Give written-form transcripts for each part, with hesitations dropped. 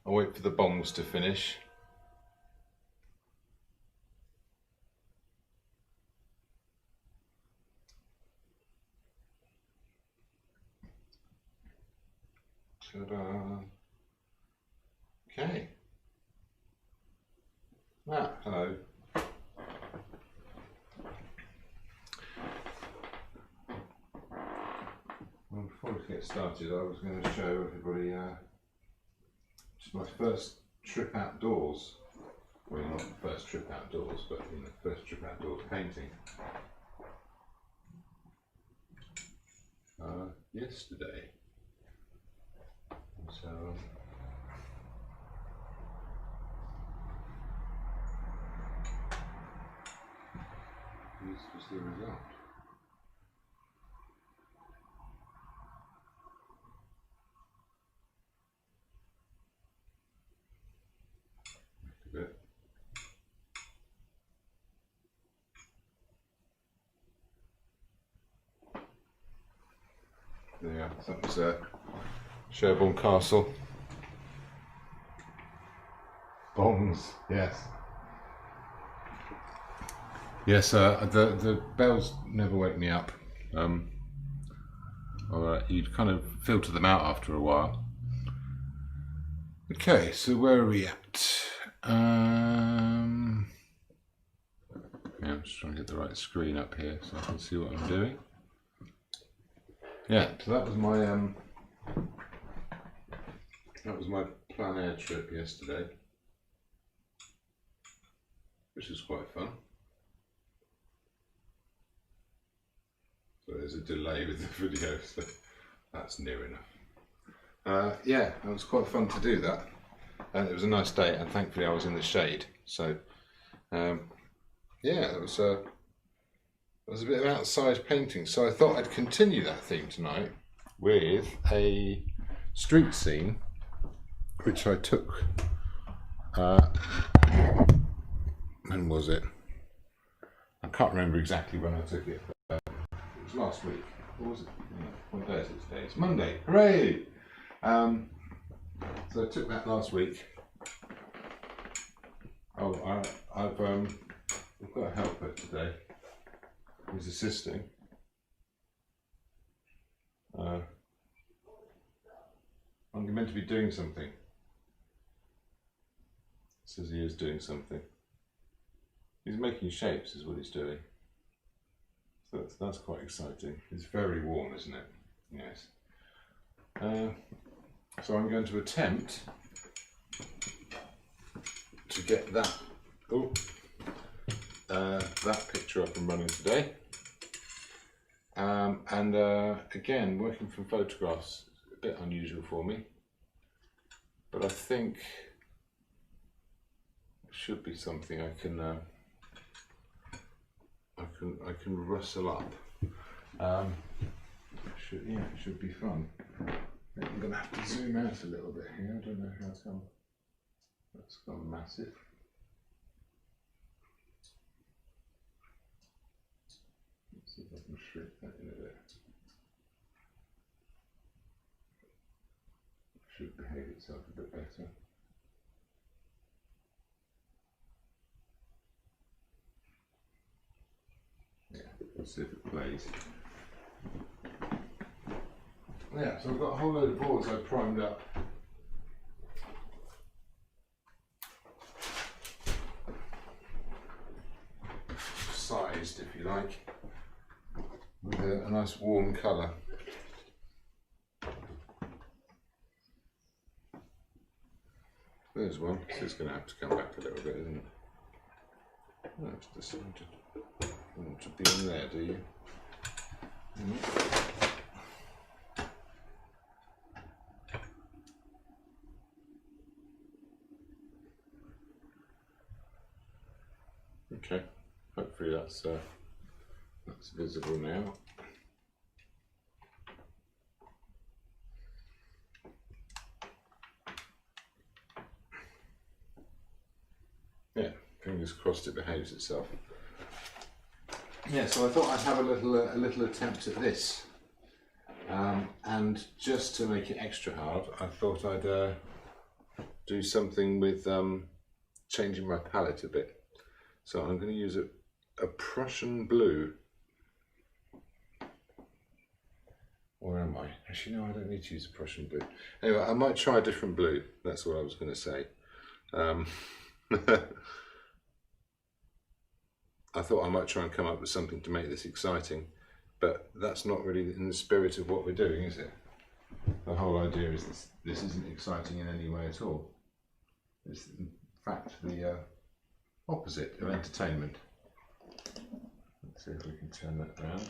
I'll wait for the bongs to finish. Ta-da. Okay. Hello. Well, before we get started, I was going to show everybody just my first trip outdoors. Well, not the first trip outdoors, but the first trip outdoors painting. Yesterday. So this was the result. A bit. There you are. That was Sherborne Castle. Bongs, yes. Yes, the bells never wake me up. You'd kind of filter them out after a while. Okay, so where are we at? Yeah, I'm just trying to get the right screen up here so I can see what I'm doing. Yeah, so that was my plein air trip yesterday, which was quite fun. So there's a delay with the video, so that's near enough. Yeah, it was quite fun to do that, and it was a nice day, and thankfully I was in the shade. So yeah, it was a bit of outside painting. So I thought I'd continue that theme tonight with a street scene, which I took. When was it? I can't remember exactly when I took it. It was last week. What was it? What day is it today? It's Monday. Hooray! So I took that last week. Oh, I've got a helper today who's assisting. I'm meant to be doing something. Says he is doing something. He's making shapes, is what he's doing. So that's quite exciting. It's very warm, isn't it? Yes. So I'm going to attempt to get that that picture up and running today. And again, working from photographs is a bit unusual for me, but I think it should be something I can rustle up. It should be fun. I'm going to have to zoom out a little bit here. I don't know how come that's gone massive. Let's see if I can shrink that in a bit. It should behave itself a bit better. Yeah, let's see if it plays. Yeah, so I've got a whole load of boards I've primed up. Sized, if you like, with a nice warm colour. There's one. So it's going to have to come back a little bit, isn't it? No, it's decided. You want to be in there, do you? Okay, hopefully that's visible now. Yeah, fingers crossed it behaves itself. Yeah, so I thought I'd have a little attempt at this, and just to make it extra hard, I thought I'd do something with changing my palette a bit. So I'm going to use a Prussian blue. Where am I? Actually, no, I don't need to use a Prussian blue. Anyway, I might try a different blue. That's what I was going to say. I thought I might try and come up with something to make this exciting, but that's not really in the spirit of what we're doing, is it? The whole idea is this isn't exciting in any way at all. It's in fact the opposite of entertainment. Let's see if we can turn that around.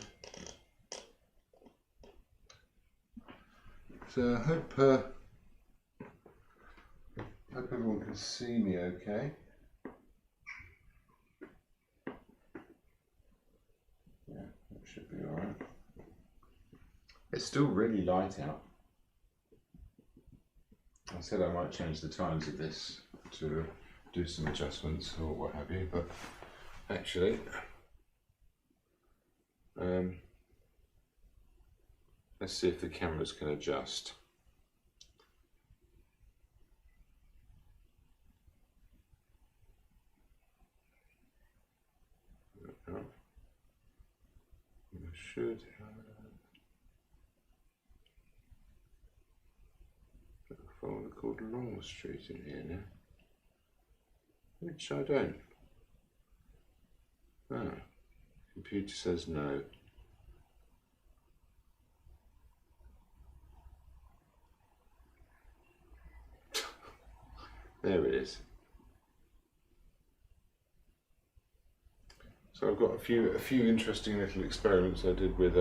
So I hope everyone can see me okay. Yeah, that should be alright. It's still really light out. I said I might change the times of this to do some adjustments or what have you, but actually let's see if the cameras can adjust. I should have a folder called Longstreet in here now, which I don't. Ah, computer says no. There it is. So I've got a few interesting little experiments I did with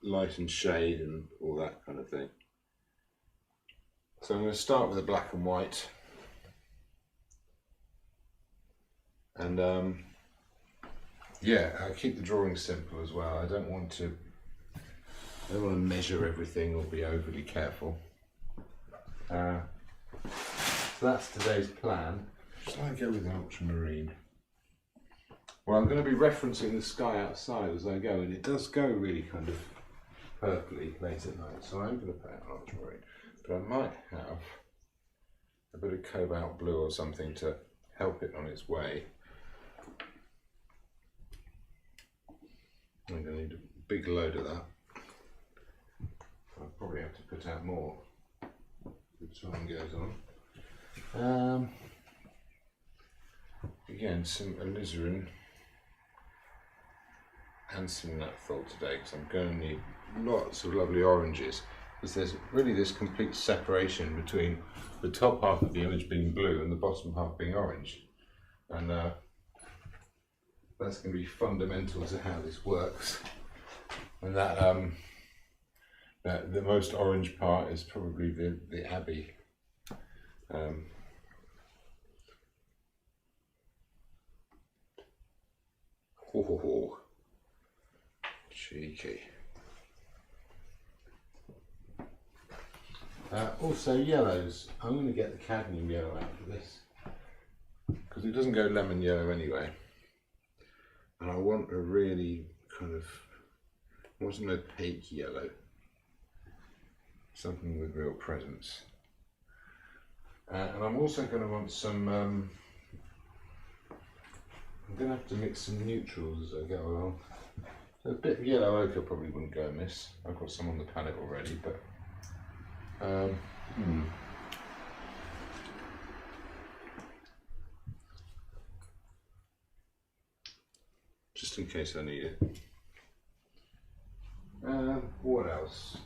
light and shade and all that kind of thing. So I'm going to start with a black and white, and yeah, I keep the drawing simple as well. I don't want to measure everything or be overly careful. So that's today's plan. Shall I go with an ultramarine? Well, I'm going to be referencing the sky outside as I go, and it does go really kind of purpley late at night, so I'm going to put out an ultramarine. But I might have a bit of cobalt blue or something to help it on its way. I'm going to need a big load of that. I'll probably have to put out more as time goes on. Again, some alizarin and some naphthol today, because I'm going to need lots of lovely oranges, because there's really this complete separation between the top half of the image being blue and the bottom half being orange, and that's going to be fundamental to how this works. And that the most orange part is probably the Abbey. Oh, cheeky. Also yellows. I'm going to get the cadmium yellow out for this, because it doesn't go lemon yellow anyway. And I want a really kind of, I want an opaque yellow. Something with real presence. And I'm also going to want some, I'm going to have to mix some neutrals as I go along. So a bit of yellow ochre probably wouldn't go amiss. I've got some on the palette already, but just in case I need it. What else?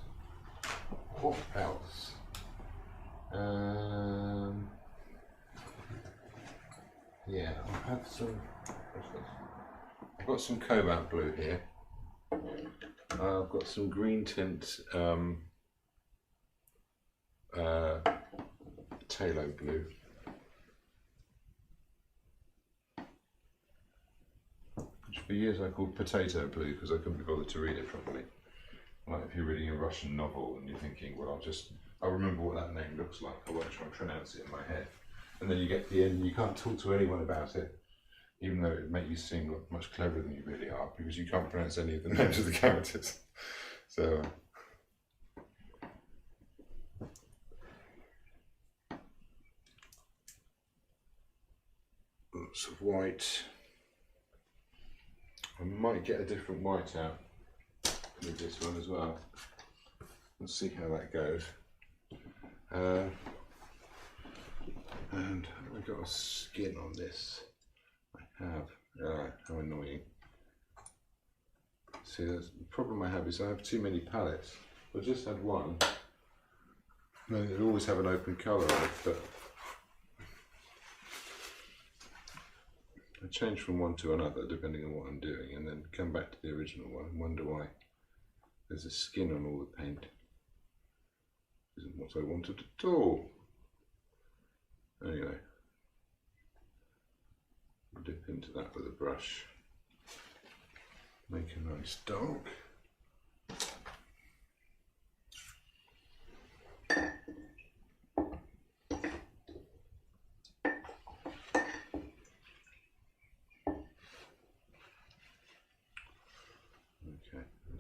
What else? Yeah, I have some. I've got some cobalt blue here. I've got some green tint phthalo blue. Which for years I called potato blue because I couldn't be bothered to read it properly. Like if you're reading a Russian novel and you're thinking, well, I'll remember what that name looks like, I won't try and pronounce it in my head. And then you get to the end and you can't talk to anyone about it, even though it would make you seem much cleverer than you really are, because you can't pronounce any of the names of the characters. So lots of white. I might get a different white out with this one as well. We'll see how that goes. And have I got a skin on this? I have. How annoying. See, the problem I have is I have too many palettes. I just had one. No, it'll always have an open colour on it, but I change from one to another depending on what I'm doing, and then come back to the original one and wonder why there's a skin on all the paint. Isn't what I wanted at all. Anyway, dip into that with a brush. Make a nice dark.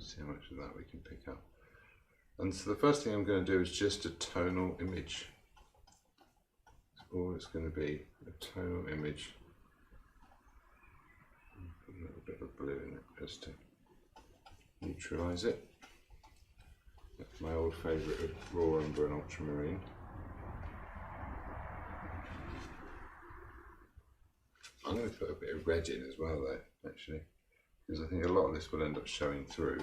See how much of that we can pick up. And so the first thing I'm going to do is just a tonal image. That's all it's going to be, a tonal image. Put a little bit of blue in it just to neutralise it. That's my old favourite of raw umber and ultramarine. I'm going to put a bit of red in as well though, actually, because I think a lot of this will end up showing through.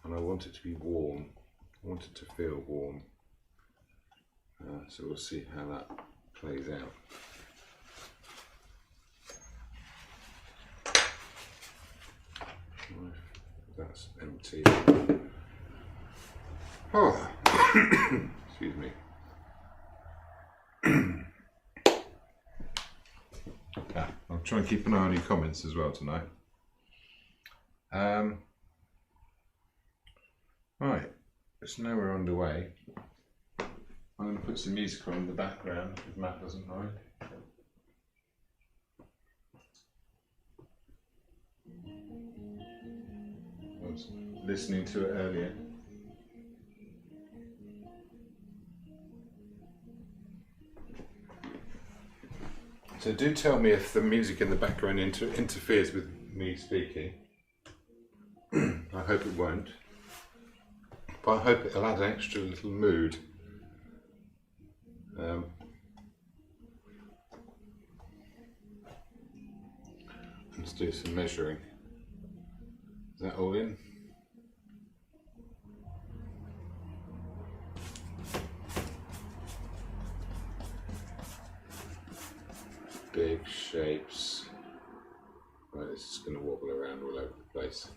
And I want it to be warm. I want it to feel warm. So we'll see how that plays out. That's empty. Oh, excuse me. I'll try and keep an eye on your comments as well tonight. Right, so now we're underway. I'm going to put some music on in the background if Matt doesn't mind. I was listening to it earlier. So do tell me if the music in the background interferes with me speaking. I hope it won't. But I hope it'll add an extra little mood. Let's do some measuring. Is that all in? Big shapes. Right, this is going to wobble around all over the place.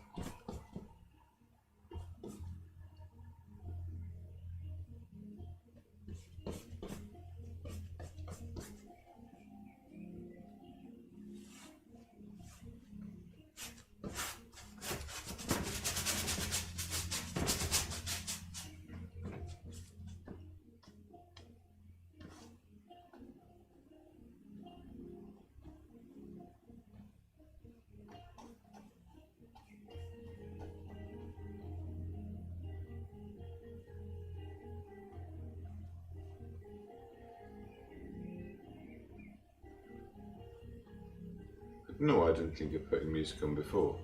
No, I didn't think of putting music on before.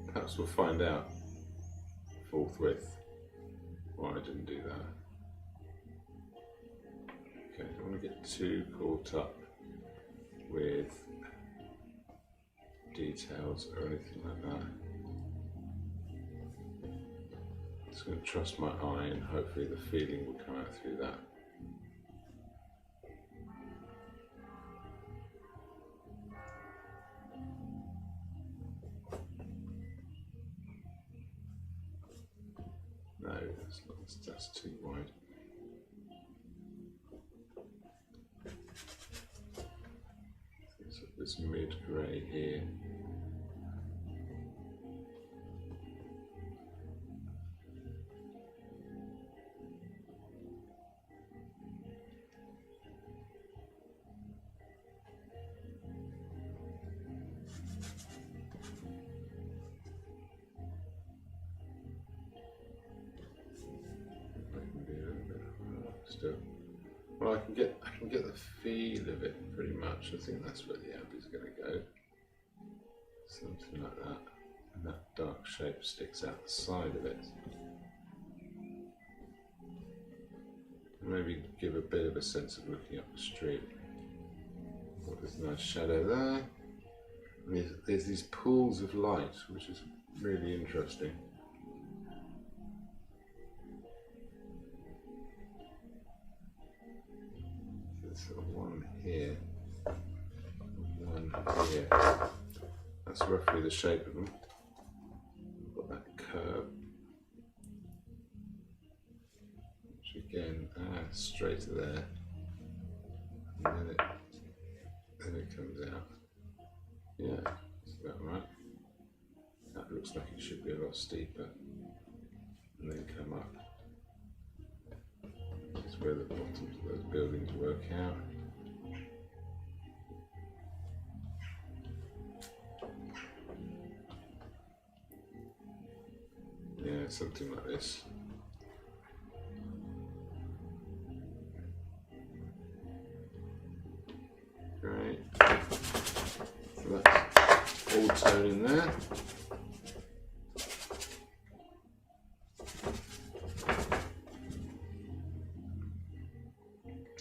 Perhaps we'll find out forthwith why I didn't do that. Okay, I don't want to get too caught up with details or anything like that. Just going to trust my eye and hopefully the feeling will come out through that. No, that's too wide. So this mid-grey here. Well, I can get the feel of it pretty much. I think that's where the Abbey's going to go. Something like that. And that dark shape sticks out the side of it. Maybe give a bit of a sense of looking up the street. Oh, there's a nice shadow there. And there's these pools of light, which is really interesting. There's sort of one here, one here. That's roughly the shape of them. Got that curve. Which again, straight to there. And then it comes out. Yeah, that's about right. That looks like it should be a lot steeper. And then come up. That's where the bottoms of those buildings work out. Yeah, something like this. Great. So that's all tone in there.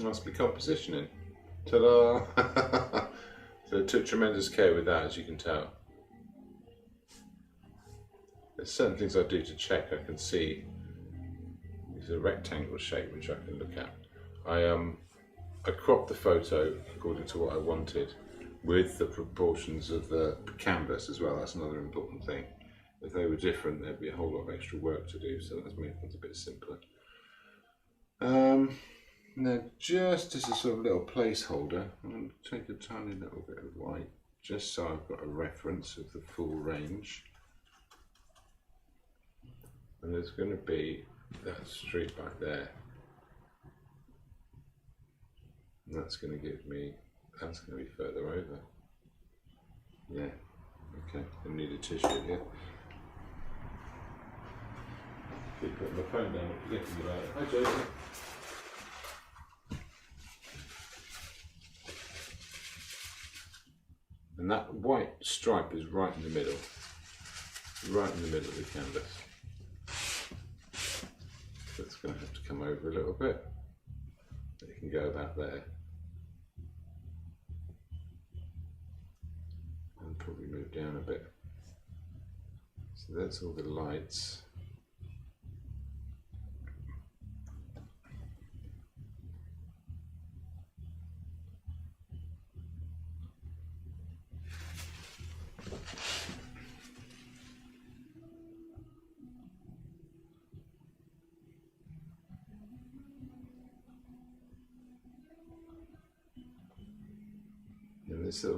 Must be compositioning. Ta-da! So I took tremendous care with that, as you can tell. There's certain things I do to check. I can see it's a rectangle shape which I can look at. I cropped the photo according to what I wanted, with the proportions of the canvas as well. That's another important thing. If they were different, there'd be a whole lot of extra work to do, so that's made things a bit simpler. Now, just as a sort of little placeholder, I'm going to take a tiny little bit of white, just so I've got a reference of the full range. And there's going to be that street back there. And that's going to give me, that's going to be further over. Yeah, okay, I need a tissue here. Keep putting my phone down, I'm forgetting about it. Hi Jason. And that white stripe is right in the middle. Right in the middle of the canvas. So it's going to have to come over a little bit. It can go about there. And probably move down a bit. So that's all the lights.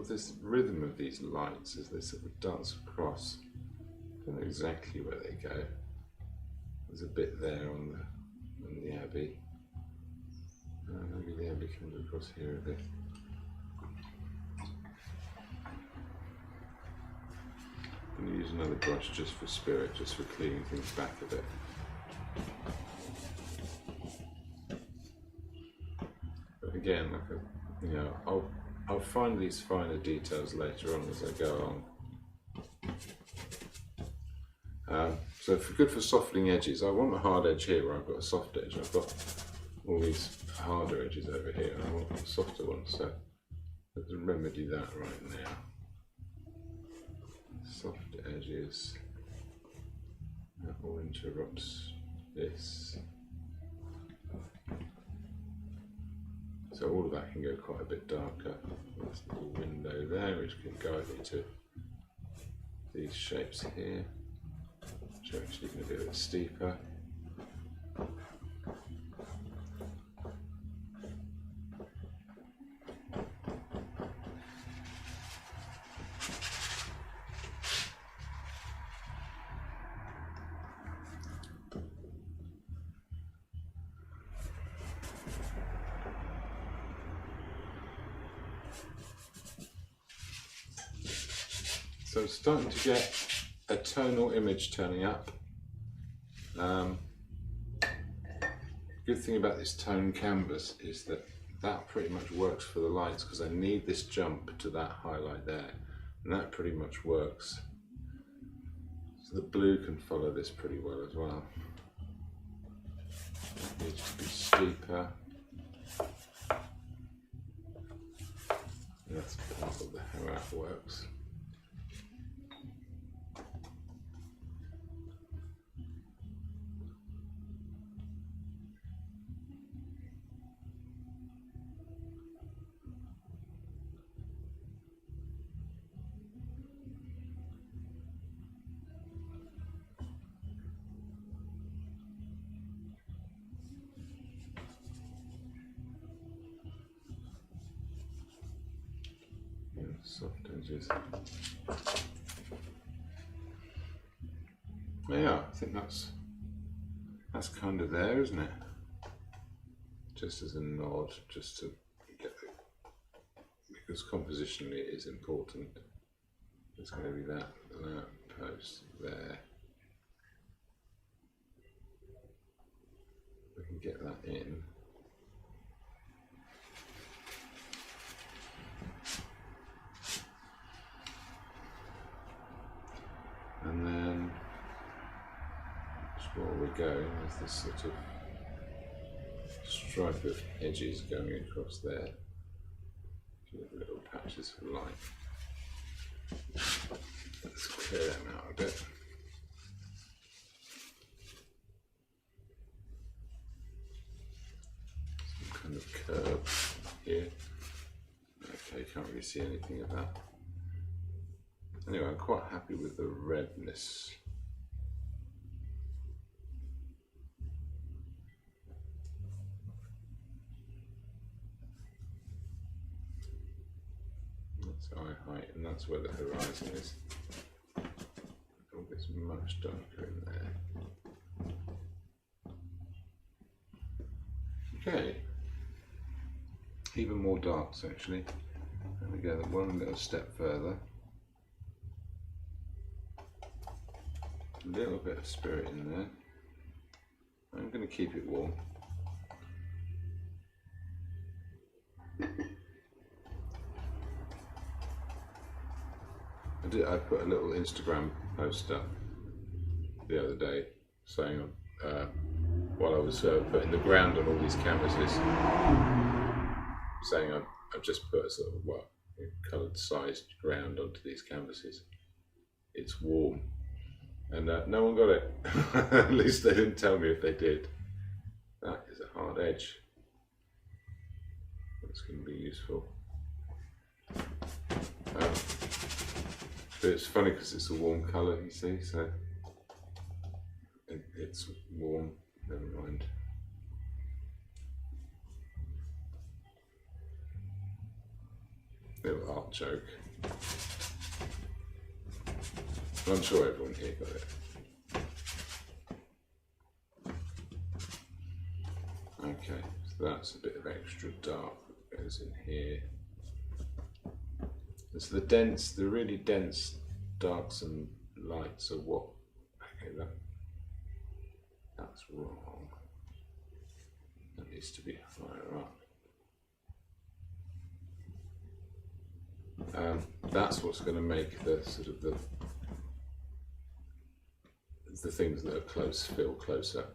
This rhythm of these lights as they sort of dance across. I don't know exactly where they go. There's a bit there on the Abbey. Maybe the Abbey comes across here a bit. I'm going to use another brush just for spirit, just for cleaning things back a bit. But again, I'll find these finer details later on as I go on. So good for softening edges. I want a hard edge here where I've got a soft edge. I've got all these harder edges over here and I want a softer one, so let's remedy that right now. Soft edges, that all interrupts this. So all of that can go quite a bit darker. There's a little window there which can guide me to these shapes here, which are actually going to be a bit steeper. So I'm starting to get a tonal image turning up. Good thing about this tone canvas is that that pretty much works for the lights, because I need this jump to that highlight there, and that pretty much works. So the blue can follow this pretty well as well. It needs to be steeper. And that's part of how that works. Soft edges. Yeah, I think that's kind of there, isn't it? Just as a nod, just to get it, because compositionally it is important. There's going to be that post there. We can get that in. And then, just where we go, there's this sort of stripe of edges going across there. Little patches of light. Let's clear them out a bit. Some kind of curve here. Okay, can't really see anything of that. Anyway, I'm quite happy with the redness. That's eye height, and that's where the horizon is. Oh, it's much darker in there. Okay. Even more darks actually. And we go one little step further. A little bit of spirit in there. I'm going to keep it warm. I put a little Instagram post up the other day saying, while I was putting the ground on all these canvases, saying I've just put a sort of coloured sized ground onto these canvases. It's warm. And no one got it. At least they didn't tell me if they did. That is a hard edge. That's going to be useful. But it's funny because it's a warm colour, you see, so it's warm, never mind. Little art joke. I'm sure everyone here got it. Okay, so that's a bit of extra dark that goes in here. It's the really dense darks and lights are what. Okay, that's wrong. That needs to be higher up. That's what's going to make the sort of the things that are close feel closer.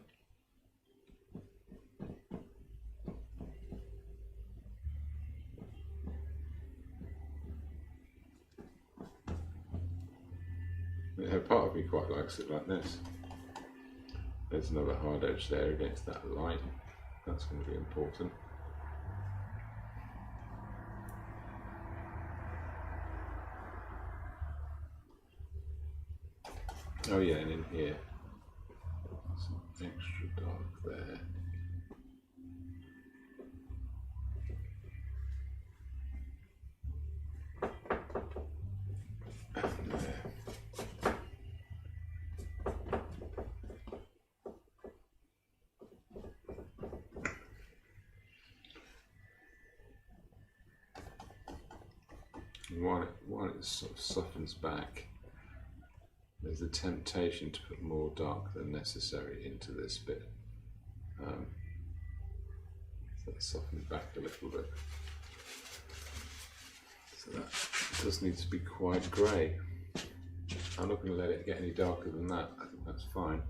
Yeah, part of me quite likes it like this. There's another hard edge there against that light. That's going to be important. Oh yeah, and in here, some extra dark there. And there. And while it sort of softens back, there's a temptation to put more dark than necessary into this bit. So Let's soften it back a little bit. So that does need to be quite grey. I'm not going to let it get any darker than that. I think that's fine.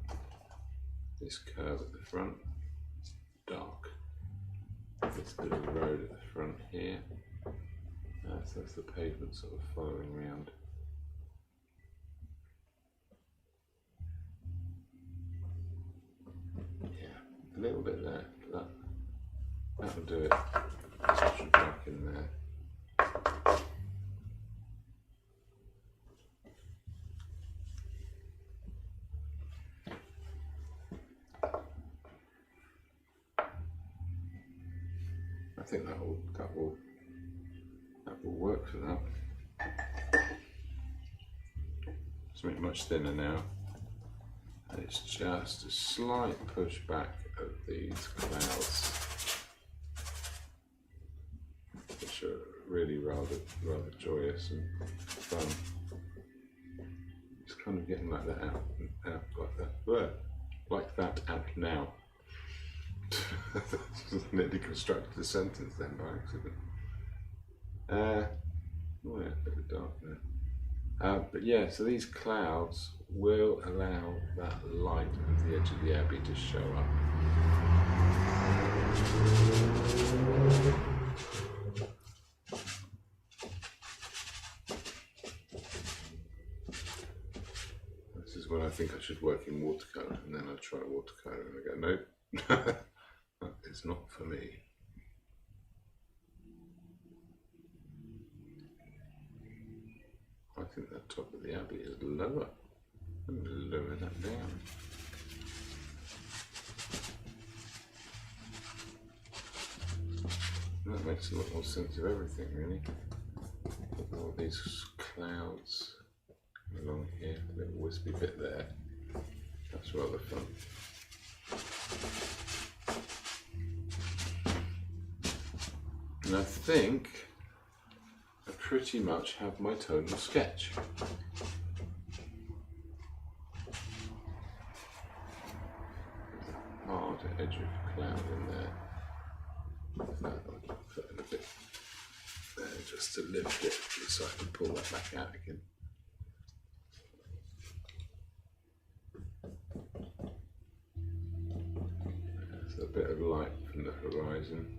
This curve at the front, dark. This bit of road at the front here. So that's the pavement sort of following round. Yeah, a little bit there. That'll do it. Let's push it back in there. I think that will work for that. Let's make it much thinner now. And it's just a slight push back of these clouds, which are really rather joyous and fun. Just kind of getting like that out like that out now. Nearly constructed a sentence then by accident. Oh yeah, a bit of dark there. But yeah, so these clouds will allow that light of the edge of the abbey to show up. This is when I think I should work in watercolour, and then I try watercolour and I go, nope, that is not for me. I think that top of the abbey is lower. I'm going to lower that down. That makes a lot more sense of everything, really. All these clouds along here, a little wispy bit there. That's rather fun. And I think I pretty much have my tonal sketch. Hard edge of cloud in there. I'll put in a bit there just to lift it so I can pull that back out again. There's a bit of light from the horizon.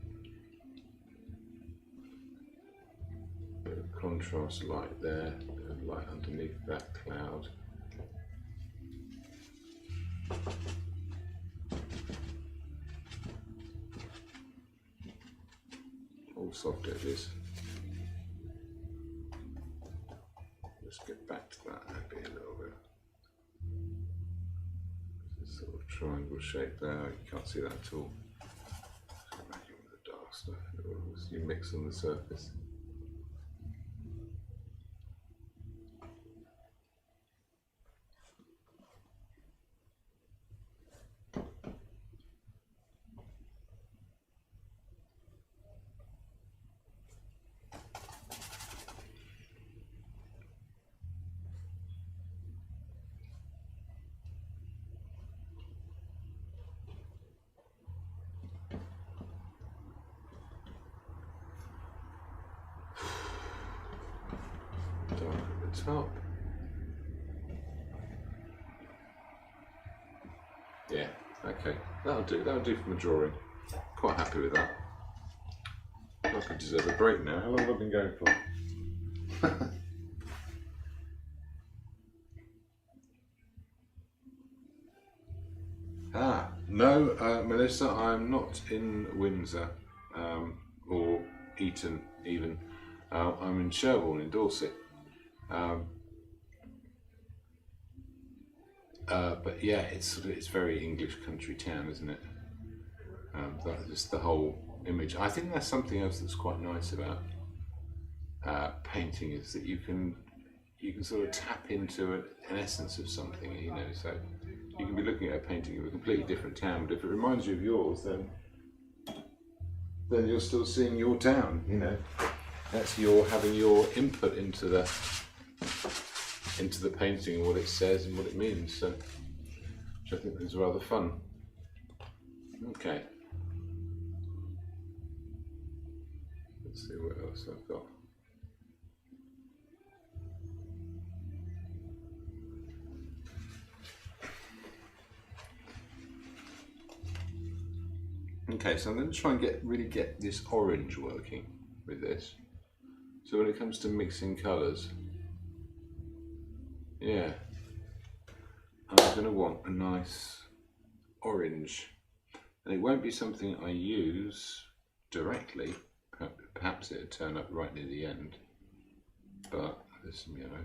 Bit of contrast light there, bit of light underneath that cloud. All soft edges. Let's get back to that abbey a little bit. This sort of triangle shape there, you can't see that at all. Go back in with the dark stuff, you mix on the surface. Dark at the top. Yeah, okay, that'll do for my drawing. Quite happy with that. I could deserve a break now. How long have I been going for? No, Melissa, I'm not in Windsor or Eton even. I'm in Sherborne in Dorset. But yeah, it's very English country town, isn't it? That's just the whole image. I think that's something else that's quite nice about painting, is that you can sort of tap into an essence of something, you know. So you can be looking at a painting of a completely different town, but if it reminds you of yours, then you're still seeing your town, you know. That's having your input into the painting and what it says and what it means. So, which I think is rather fun. Okay. Let's see what else I've got. Okay, so I'm going to try and really get this orange working with this. So when it comes to mixing colours, yeah, I'm going to want a nice orange. And it won't be something I use directly, perhaps it'll turn up right near the end, but there's some yellow,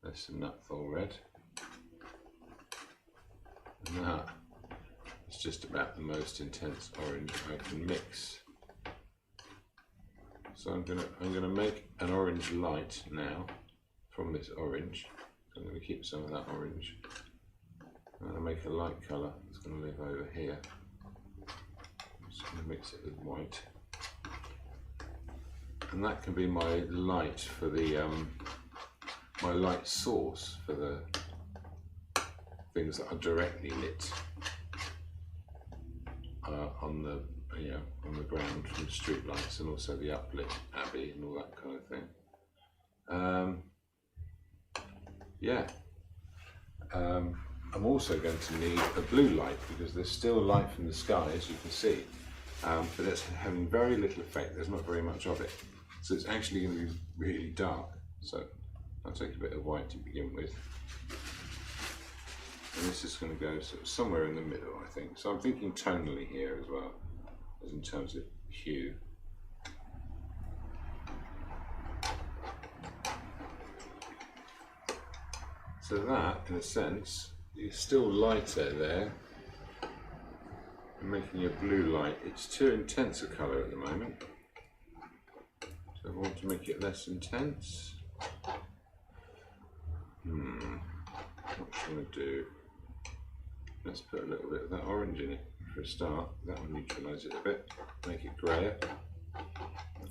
there's some naphtol red, and that is just about the most intense orange I can mix. So I'm gonna make an orange light now from this orange. So I'm going to keep some of that orange. I'm going to make a light colour that's going to live over here. I'm just going to mix it with white. And that can be my light for the my light source for the things that are directly lit on the on the ground from street lights, and also the uplit abbey and all that kind of thing. I'm also going to need a blue light because there's still light from the sky, as you can see, but it's having very little effect. There's not very much of it, so it's actually going to be really dark. So I'll take a bit of white to begin with, and this is going to go sort of somewhere in the middle, I think. So I'm thinking tonally here as well, as in terms of hue. So that, in a sense, is still lighter there. I'm making a blue light. It's too intense a colour at the moment. So I want to make it less intense. What should I do? Let's put a little bit of that orange in it for a start. That will neutralise it a bit, make it greyer.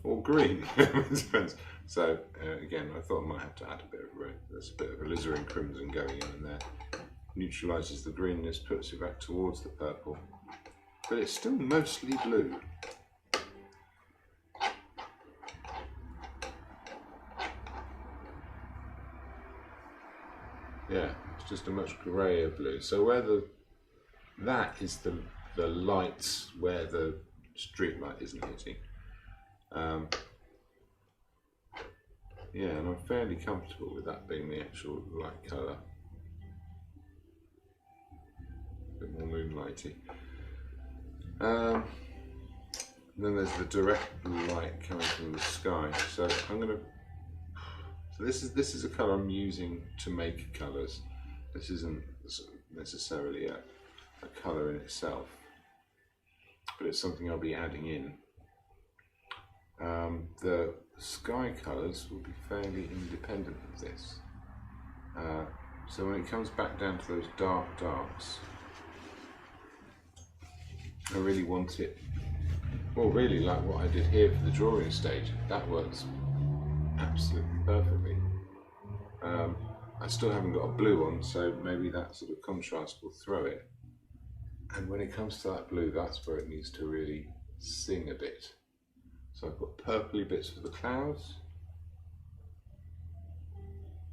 Or green, it depends. So again, I thought I might have to add a bit of red. There's a bit of alizarin crimson going in there. Neutralises the greenness, puts it back towards the purple. But it's still mostly blue. Yeah, it's just a much greyer blue. So where that is the lights where the street light isn't hitting. Yeah, and I'm fairly comfortable with that being the actual light colour. A bit more moonlighty. Then there's the direct light coming from the sky. So I'm going to. So this is a colour I'm using to make colours. This isn't necessarily a colour in itself, but it's something I'll be adding in. The sky colours will be fairly independent of this. So when it comes back down to those darks, I really want it, well, really like what I did here for the drawing stage. That works absolutely perfectly. I still haven't got a blue on, so maybe that sort of contrast will throw it. And when it comes to that blue, that's where it needs to really sing a bit. So I've got purpley bits for the clouds,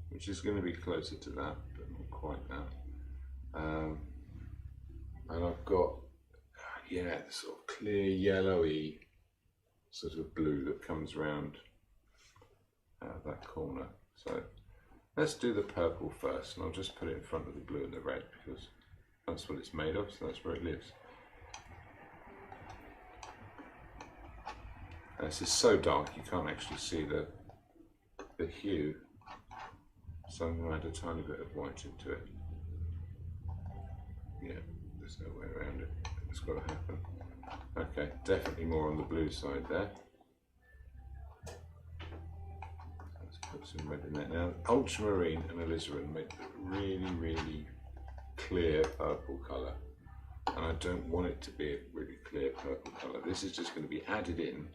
which is going to be closer to that, but not quite that. And I've got, the sort of clear yellowy sort of blue that comes round that corner. So let's do the purple first, and I'll just put it in front of the blue and the red because that's what it's made of, so that's where it lives. And this is so dark you can't actually see the hue, so I'm going to add a tiny bit of white into it. Yeah, there's no way around it, it's got to happen. Okay, definitely more on the blue side there. Let's put some red in there. Now, ultramarine and alizarin make a really, really clear purple colour, and I don't want it to be a really clear purple colour. This is just going to be added in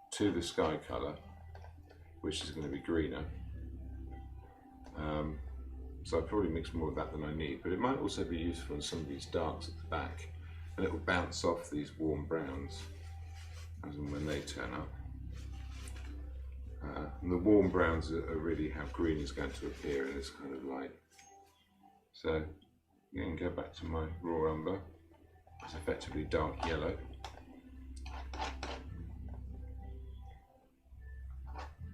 to the sky colour, which is going to be greener. So I'll probably mix more of that than I need, but it might also be useful in some of these darks at the back, and it will bounce off these warm browns. as and when they turn up. And the warm browns are really how green is going to appear in this kind of light. So again, go back to my raw umber. It's effectively dark yellow.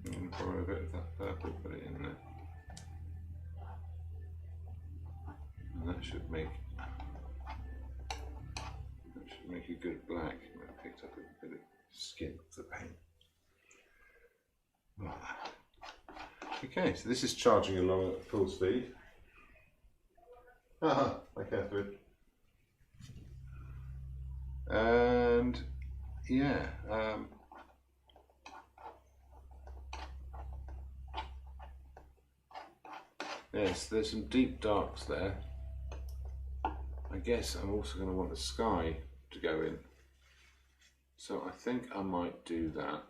And borrow a bit of that purple, put it in there. And that should make a good black. I picked up a bit of skin of the paint. Like that. Okay, so this is charging along at full speed. Hi Catherine. And yeah, yes, there's some deep darks there. I guess I'm also going to want the sky to go in. So I think I might do that.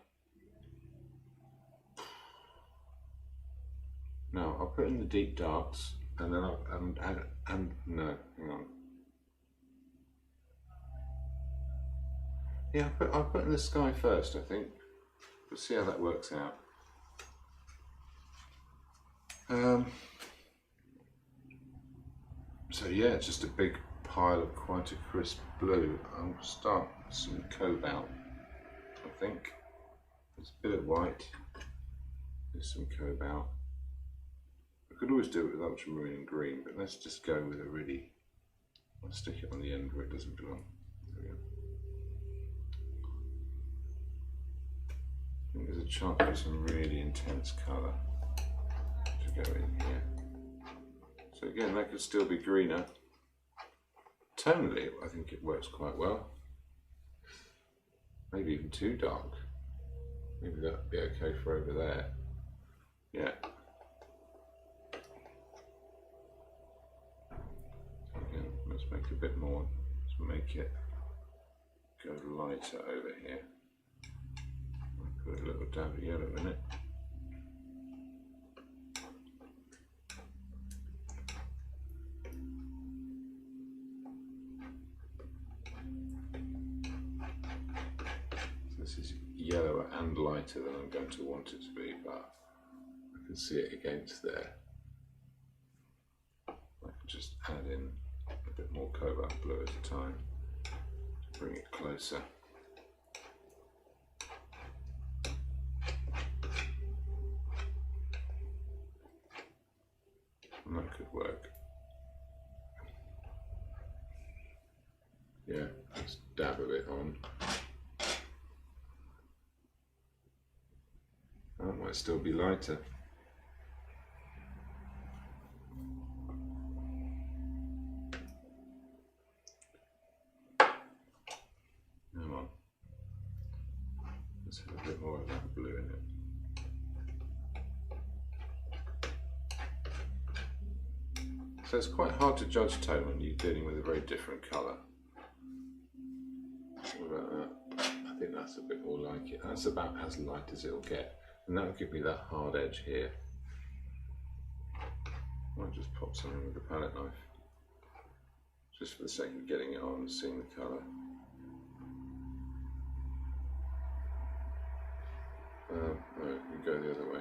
No, I'll put in the deep darks and then I'll no, hang on. Yeah, I'll put in the sky first, I think. We'll see how that works out. So yeah, it's just a big pile of quite a crisp blue. I'll start with some cobalt, I think. There's a bit of white, there's some cobalt. I could always do it with ultramarine and green, but let's just go with a really, I'll stick it on the end where it doesn't belong. There we go. I think there's a chance for some really intense colour to go in here. So again, that could still be greener. Tonally, I think it works quite well. Maybe even too dark. Maybe that would be okay for over there. Yeah. Again, let's make a bit more. Let's make it go lighter over here. Put a little dab of yellow in it. This is yellower and lighter than I'm going to want it to be, but I can see it against there. I can just add in a bit more cobalt blue at a time to bring it closer. And that could work. Yeah, just dab a bit on. That might still be lighter. Come on. Let's have a bit more of that blue in it. So it's quite hard to judge tone when you're dealing with a very different colour. What about that? I think that's a bit more like it. That's about as light as it'll get. And that'll give me that hard edge here. I'll just pop some in with the palette knife. Just for the sake of getting it on and seeing the colour. No, you can go the other way.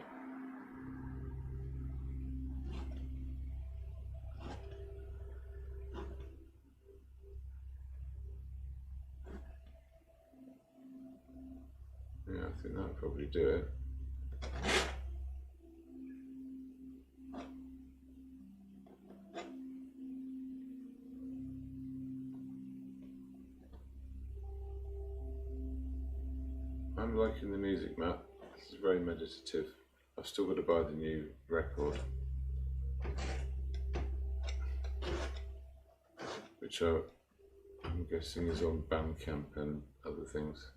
Yeah, I think that'll probably do it. I'm liking the music, Matt. This is very meditative. I've still got to buy the new record, which I'm guessing is on Bandcamp and other things.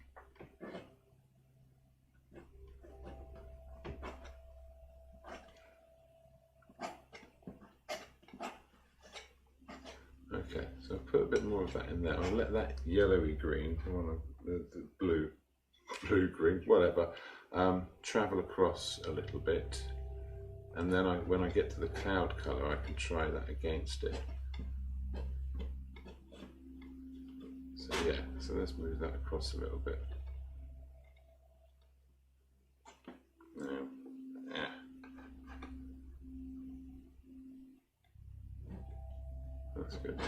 Okay, so I'll put a bit more of that in there. I'll let that yellowy green, the blue green, whatever, travel across a little bit, and then when I get to the cloud colour I can try that against it. So yeah, so let's move that across a little bit. Yeah. That's good.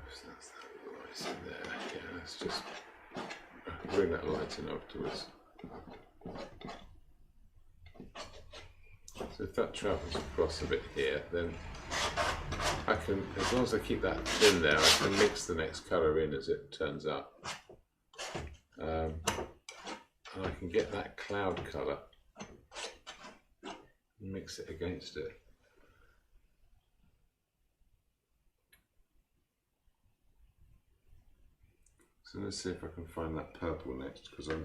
So that's that light in there. Yeah, let's just bring that light in afterwards. So if that travels across a bit here, then I can, as long as I keep that in there, I can mix the next colour in as it turns up. And I can get that cloud colour and mix it against it. So let's see if I can find that purple next, because I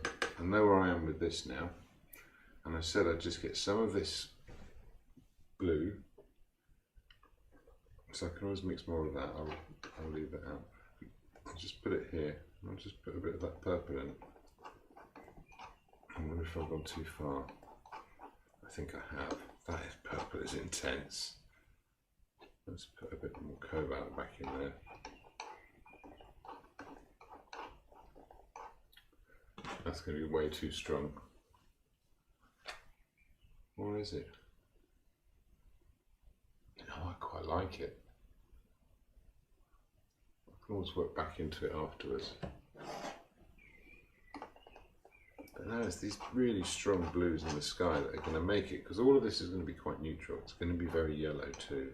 know where I am with this now. And I said I'd just get some of this blue, so I can always mix more of that. I'll leave it out. I'll just put it here. I'll just put a bit of that purple in it. I wonder if I've gone too far. I think I have. That is purple is intense. Let's put a bit more cobalt back in there. That's going to be way too strong. Or is it? Oh, I quite like it. I can always work back into it afterwards. But now it's these really strong blues in the sky that are going to make it, because all of this is going to be quite neutral. It's going to be very yellow too.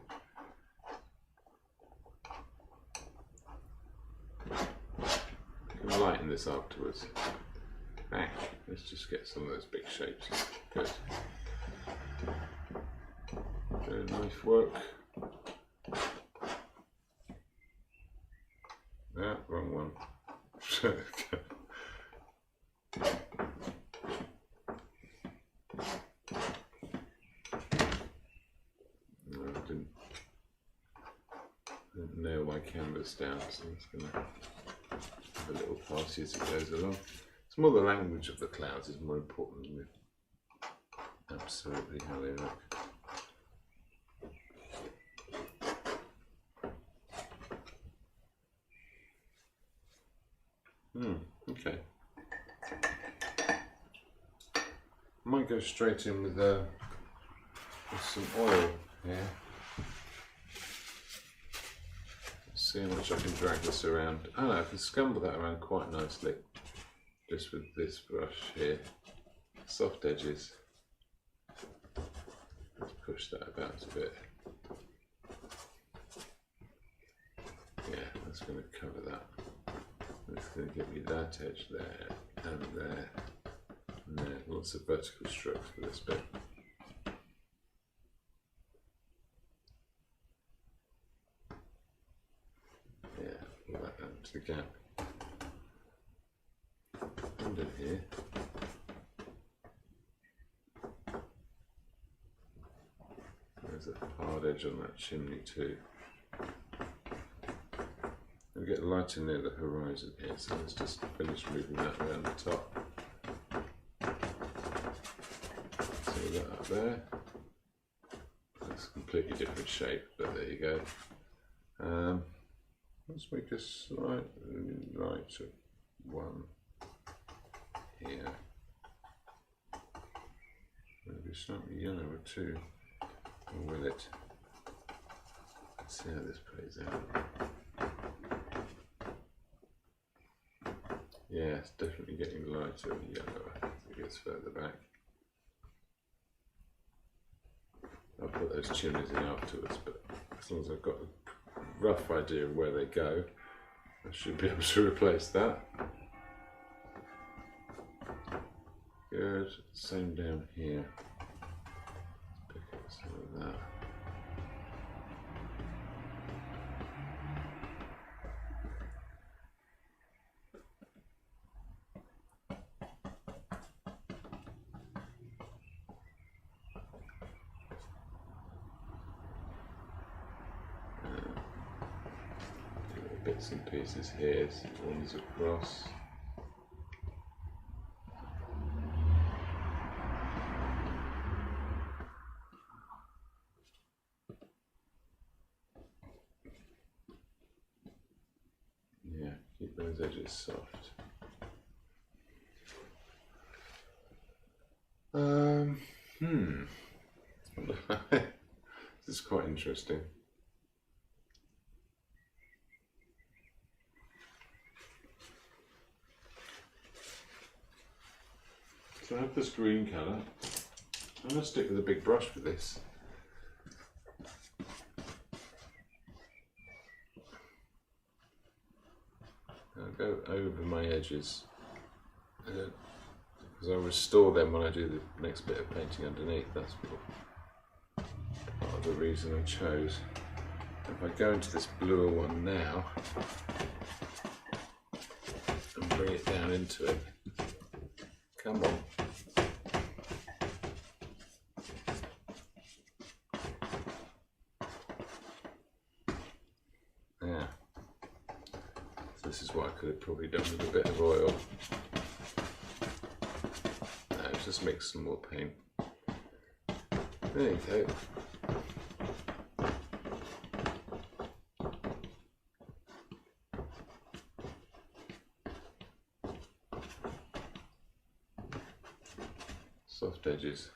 I can lighten this afterwards. Let's just get some of those big shapes. Good. Good, nice work. Yeah, wrong one. No, I didn't nail my canvas down, so I'm just going to have a little party as it goes along. It's more the language of the clouds is more important than absolutely how they look. Okay. I might go straight in with some oil here. Let's see how much I can drag this around. Oh no, I can scumble that around quite nicely. Just with this brush here. Soft edges. Let's push that about a bit. Yeah, that's going to cover that. That's going to give me that edge there, and there, and there. Lots of vertical strokes for this bit. Yeah, pull that down to the gap. And in here. There's a hard edge on that chimney too. We get lighter near the horizon here, so let's just finish moving that around the top. See that up there? That's a completely different shape, but there you go. Let's make a slightly lighter one here. Maybe slightly yellower too. Or will it? Let's see how this plays out. Yeah, it's definitely getting lighter and yellower as it gets further back. I'll put those chimneys in afterwards, but as long as I've got a rough idea of where they go, I should be able to replace that. Good, same down here. Let's pick up some of that. Bits and pieces here, ones across. Keep those edges soft. This is quite interesting. So I have this green colour. I'm going to stick with a big brush for this. I'll go over my edges because I'll restore them when I do the next bit of painting underneath. That's part of the reason I chose. If I go into this bluer one now and bring it down into it, come on. Yeah. So this is what I could have probably done with a bit of oil. No, just mix some more paint. There you go. Soft edges.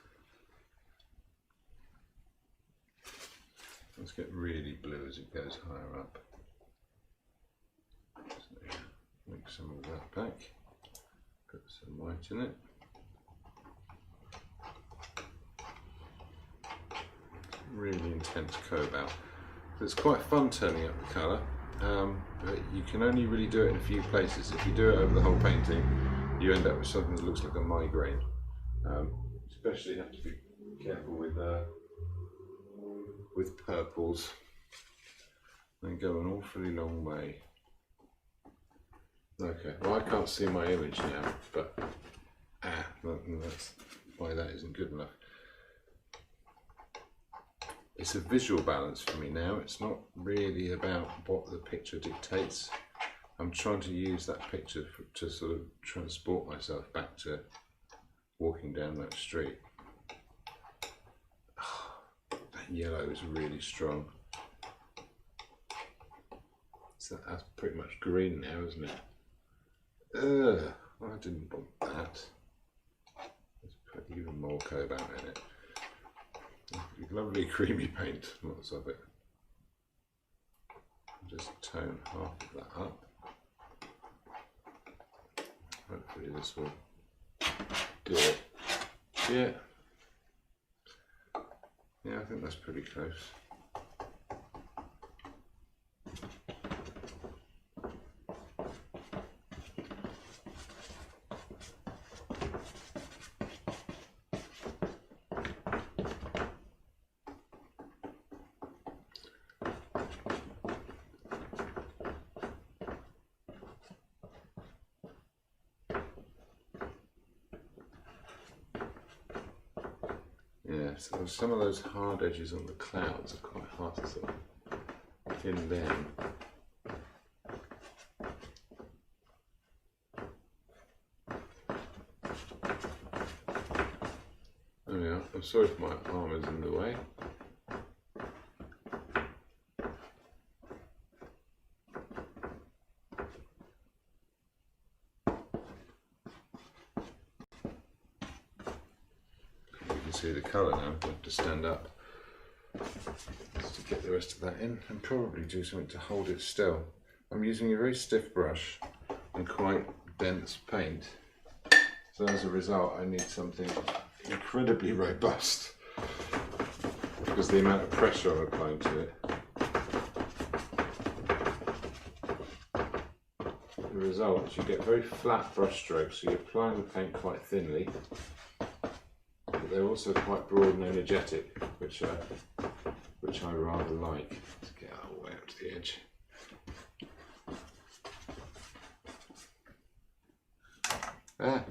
Let's get really blue as it goes higher up. So mix some of that back. Put some white in it. Really intense cobalt. It's quite fun turning up the colour, but you can only really do it in a few places. If you do it over the whole painting, you end up with something that looks like a migraine. Especially have to be careful with purples. They go an awfully long way. Okay, well I can't see my image now, but that's why that isn't good enough. It's a visual balance for me now. It's not really about what the picture dictates. I'm trying to use that picture to sort of transport myself back to walking down that street. Oh, that yellow is really strong. So that's pretty much green now, isn't it? I didn't want that. Let's put even more cobalt in it. Lovely creamy paint, lots of it. Just tone half of that up. Hopefully this will do it. Yeah. Yeah, I think that's pretty close. Yeah, so some of those hard edges on the clouds are quite hard to sort of pin down. There we are. I'm sorry if my arm is in the way. See the colour now. I have to stand up just to get the rest of that in and probably do something to hold it still. I'm using a very stiff brush and quite dense paint, so as a result I need something incredibly robust because the amount of pressure I'm applying to it. The result is you get very flat brush strokes, so you're applying the paint quite thinly. They're also quite broad and energetic, which I rather like. Let's get all the way up to the edge. Ah.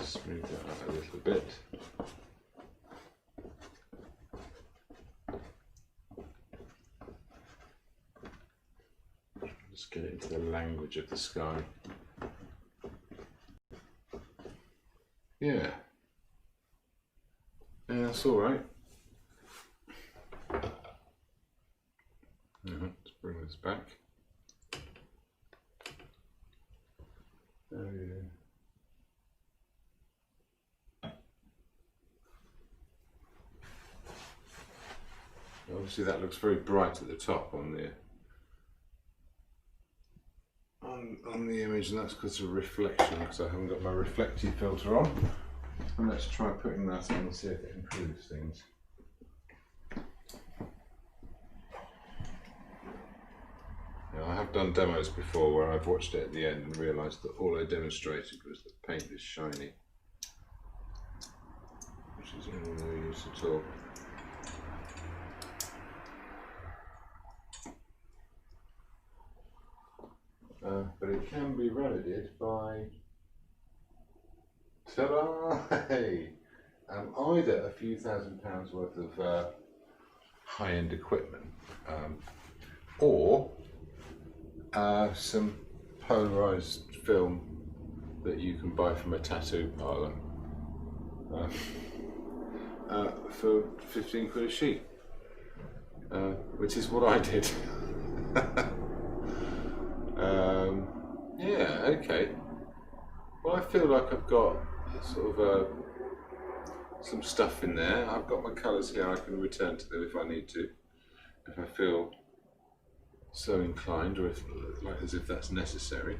Smooth that out a little bit. Just get it into the language of the sky. Yeah. Yeah, that's all right. Let's bring this back. Oh yeah. Obviously that looks very bright at the top on the image, and that's because of reflection, because I haven't got my reflective filter on. And let's try putting that on and see if it improves things. Now, I have done demos before where I've watched it at the end and realised that all I demonstrated was that paint is shiny, which isn't really no use at all. But it can be remedied by, ta-da! Hey! Either a few £1000s worth of high-end equipment, or some polarised film that you can buy from a tattoo parlour for 15 quid a sheet, which is what I did. Yeah, okay. Well, I feel like I've got sort of some stuff in there. I've got my colours here. I can return to them if I need to, if I feel so inclined, or as if that's necessary.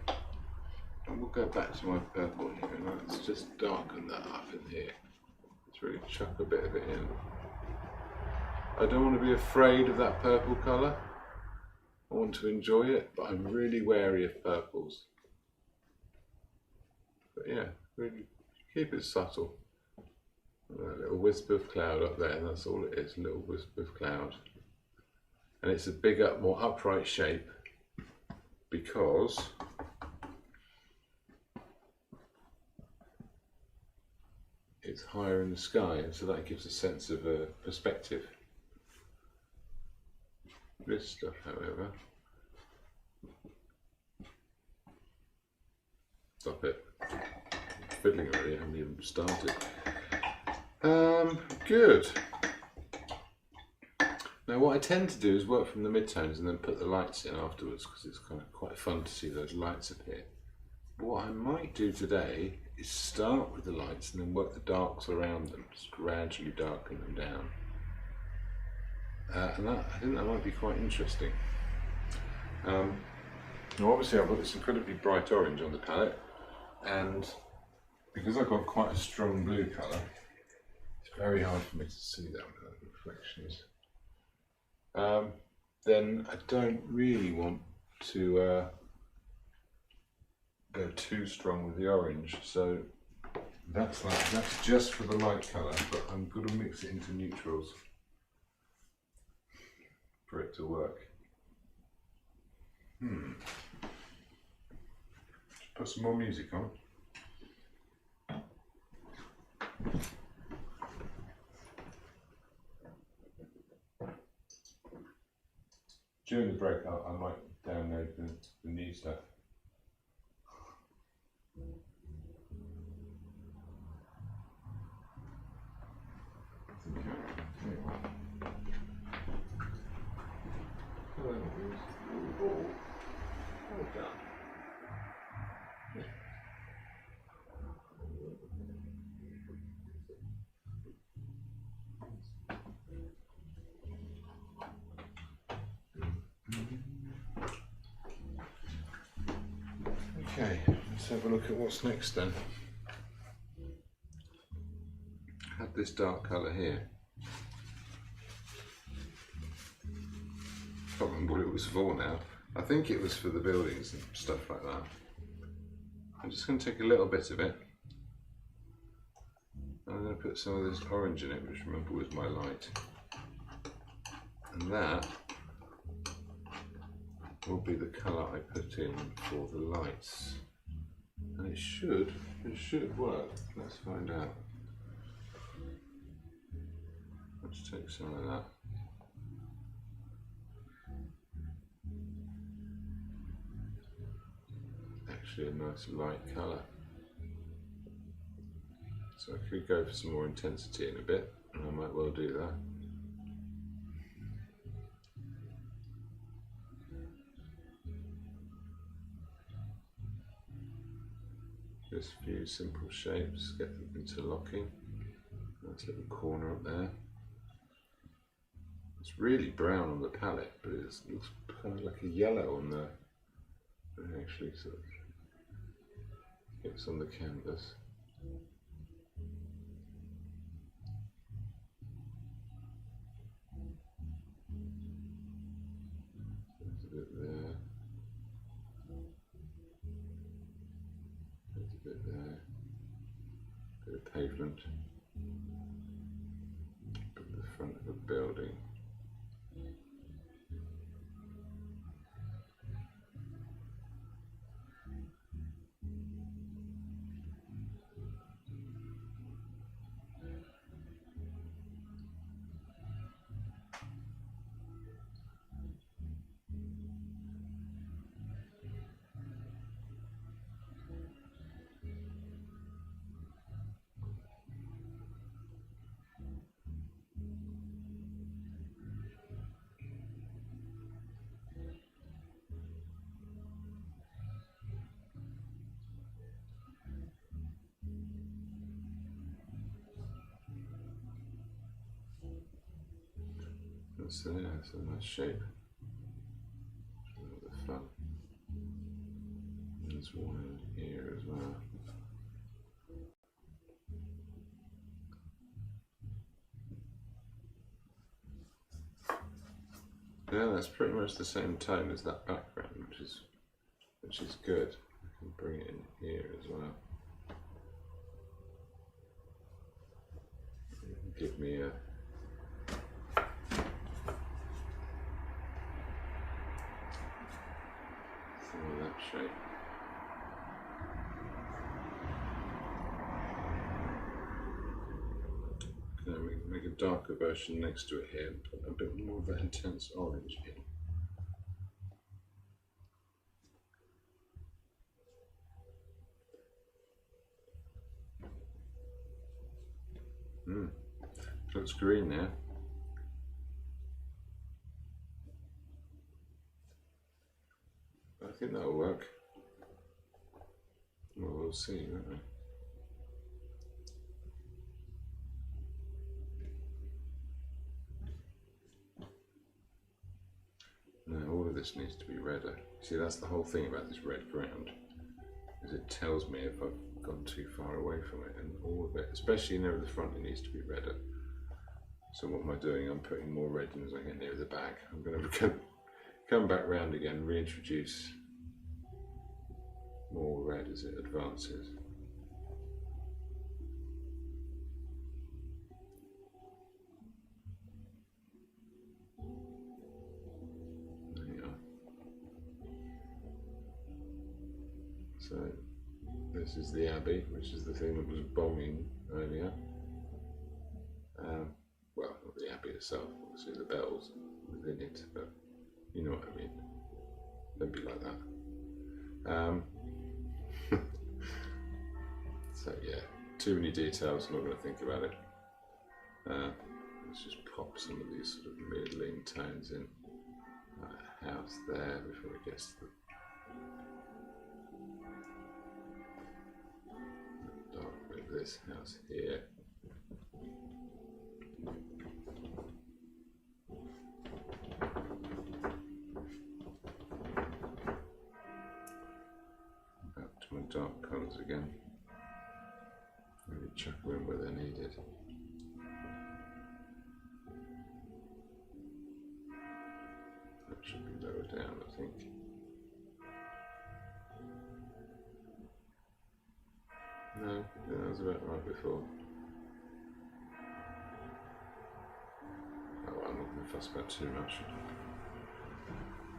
And we'll go back to my purple here, and let's just darken that up in here. Let's really chuck a bit of it in. I don't want to be afraid of that purple colour. I want to enjoy it, but I'm really wary of purples. But yeah, really keep it subtle. A little wisp of cloud up there, and that's all it is, a little wisp of cloud. And it's a bigger, more upright shape because it's higher in the sky, and so that gives a sense of perspective. This stuff, however, stop it. Fiddling already, I haven't even started. Good. Now what I tend to do is work from the midtones and then put the lights in afterwards, because it's kind of quite fun to see those lights appear. But what I might do today is start with the lights and then work the darks around them, just gradually darken them down. And I think that might be quite interesting. Now obviously I've got this incredibly bright orange on the palette, and because I've got quite a strong blue colour, it's very hard for me to see that without reflections. Then I don't really want to go too strong with the orange, so that's just for the light colour, but I'm going to mix it into neutrals for it to work. Just put some more music on. During the break, I might download the new stuff. Okay, let's have a look at what's next then. I had this dark colour here. I can't remember what it was for now. I think it was for the buildings and stuff like that. I'm just going to take a little bit of it. I'm going to put some of this orange in it, which remember was my light. And that will be the colour I put in for the lights. And it should work. Let's find out. Let's take some of that. Actually a nice light colour. So I could go for some more intensity in a bit, and I might well do that. Just a few simple shapes, get them interlocking. Nice little corner up there. It's really brown on the palette, but it looks kind of like a yellow on the, actually sort of hits on the canvas. There's a bit there. There's a bit there. Bit of pavement. Bit of the front of a building. That's there, that's a nice shape. The front. There's one in here as well. Yeah, that's pretty much the same tone as that background, which is good. I can bring it in here as well. Give me a some of that shape. Make a darker version next to it here and put a bit more of that intense orange in. Looks green now. I think that'll work. Well, we'll see, won't we? Now all of this needs to be redder. See, that's the whole thing about this red ground, is it tells me if I've gone too far away from it, and all of it, especially near the front, it needs to be redder. So what am I doing? I'm putting more red in as I get near the back. I'm going to come back round again, reintroduce more red as it advances. So this is the Abbey, which is the thing that was bombing earlier. Well, not the Abbey itself, obviously the bells within it, but you know what I mean. Don't be like that. So yeah, too many details, not going to think about it. Let's just pop some of these sort of middling tones in. House there before it gets to the dark bit of this house here. Back to my dark colours again. Maybe chuck them in where they're needed. That should be lower down, I think. No, that was about right before. Oh, I'm not going to fuss about too much.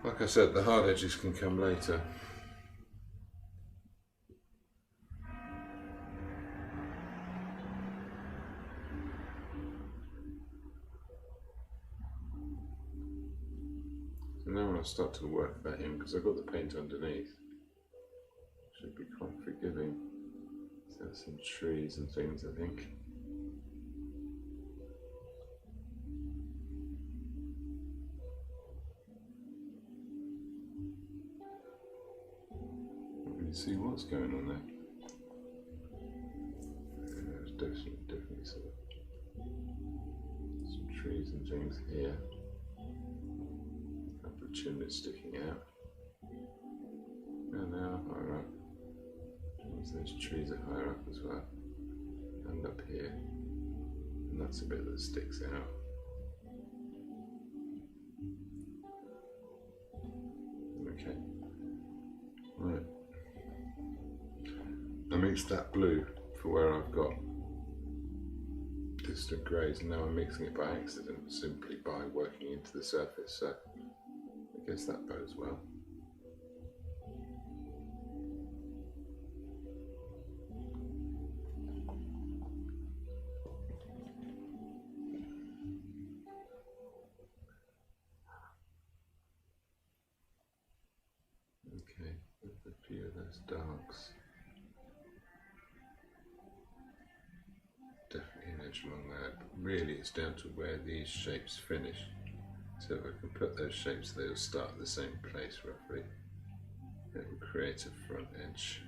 Like I said, the hard edges can come later. So now when I start to work that in, because I've got the paint underneath, it should be quite forgiving. got some trees and things, I think. Can't really see what's going on there. There's definitely some trees and things here. A couple of chimneys sticking out. And now higher up. Those trees are higher up as well. And up here. And that's a bit that sticks out. Okay. Right. I mixed that blue for where I've got distant greys, and now I'm mixing it by accident simply by working into the surface, so I guess that bodes well. Okay, with a few of those darks. Definitely an edge along there, but really it's down to where these shapes finish. So if I can put those shapes, they'll start at the same place roughly. It will create a front edge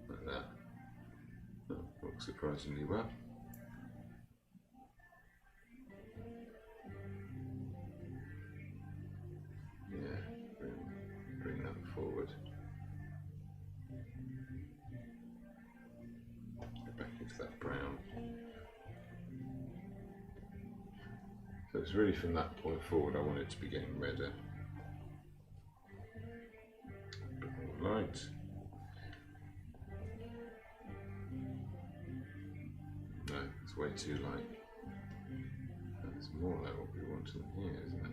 like that. That works surprisingly well. Yeah, bring that forward. Get back into that brown. So it's really from that point forward I want it to be getting redder. A bit more light. No, it's way too light. That's more like what we want in here, isn't it?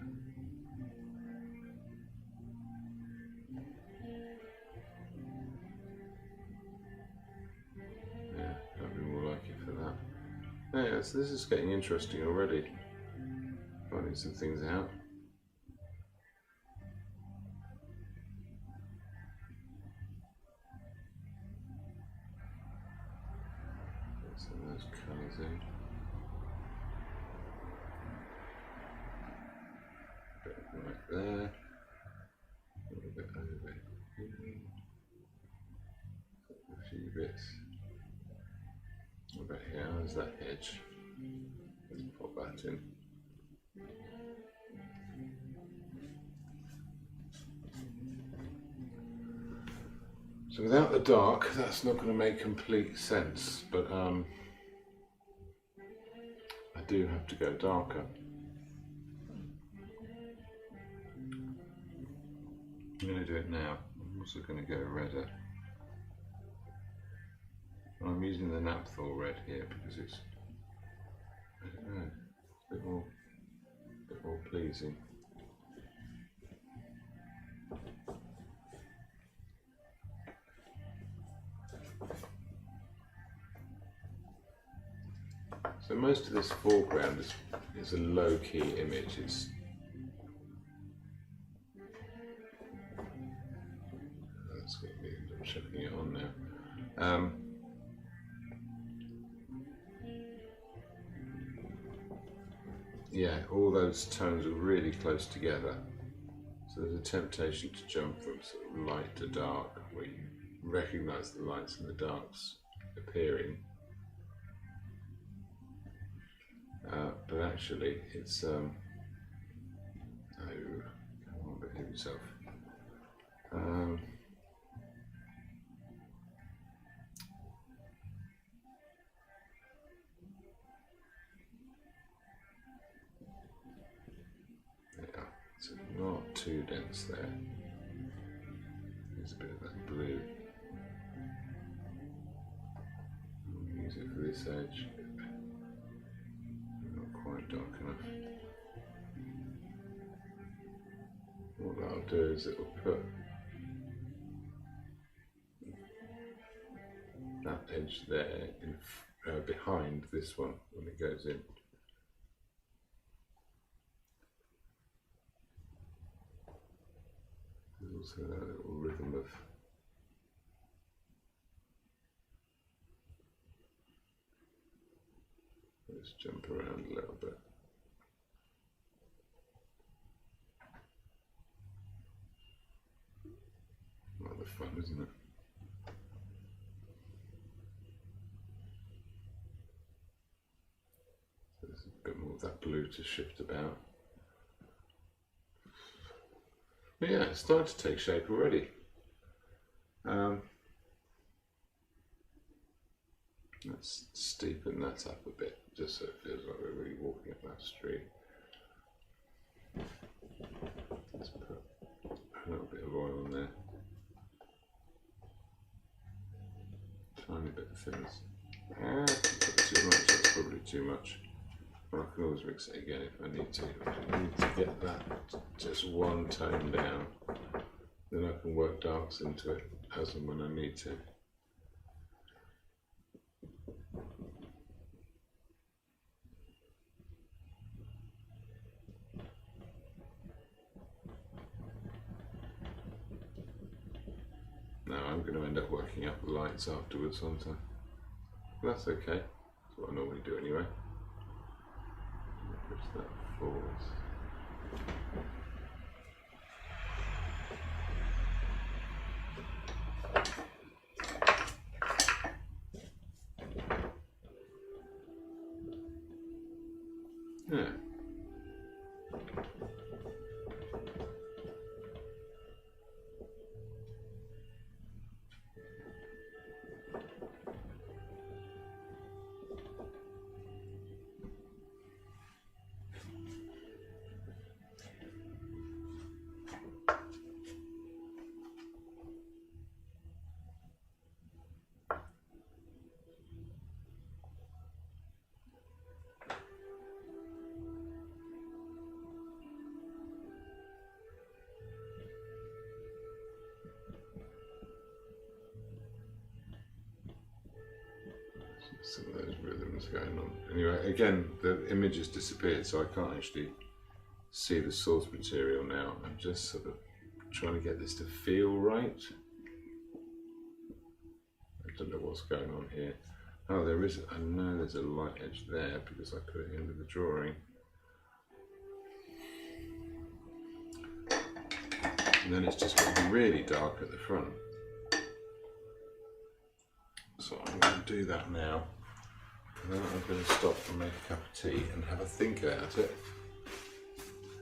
Yeah, that'd be more like it for that. Yeah, so this is getting interesting already. Finding some things out. Get some of those colours in. A bit right there. A little bit over here. A few bits. What about here? There's that hedge. Let's pop that in. So without the dark, that's not going to make complete sense, but I do have to go darker. I'm going to do it now. I'm also going to go redder. And I'm using the naphtha red here because it's, I don't know, a bit more pleasing. So most of this foreground is a low-key image. That's what I'm chucking it on now. Yeah, all those tones are really close together. So there's a temptation to jump from sort of light to dark, where you recognise the lights and the darks appearing. But actually it's, oh, come on, behave yourself. Yeah, it's not too dense there. There's a bit of that blue. I'll use it for this edge. Quite dark enough. What that'll do is it will put that edge there in, behind this one when it goes in. There's also that little rhythm of Just jump around a little bit. Rather fun, isn't it? There's a bit more of that blue to shift about. But yeah, it's starting to take shape already. Let's steepen that up a bit, just so it feels like we're really walking up that street. Let's put a little bit of oil on there. Tiny bit of thinners. Too much, that's probably too much. Well, I can always mix it again if I need to. I need to get that just one tone down. Then I can work darks into it as and when I need to. Now I'm going to end up working up the lights afterwards, aren't I? That's okay. That's what I normally do anyway. Push that forwards. Yeah. Some of those rhythms going on. Anyway, again, the image has disappeared, so I can't actually see the source material now. I'm just sort of trying to get this to feel right. I don't know what's going on here. Oh, there is, I know there's a light edge there because I put it into the drawing. And then it's just going to be really dark at the front. So I'm going to do that now. And then I'm going to stop and make a cup of tea and have a think about it.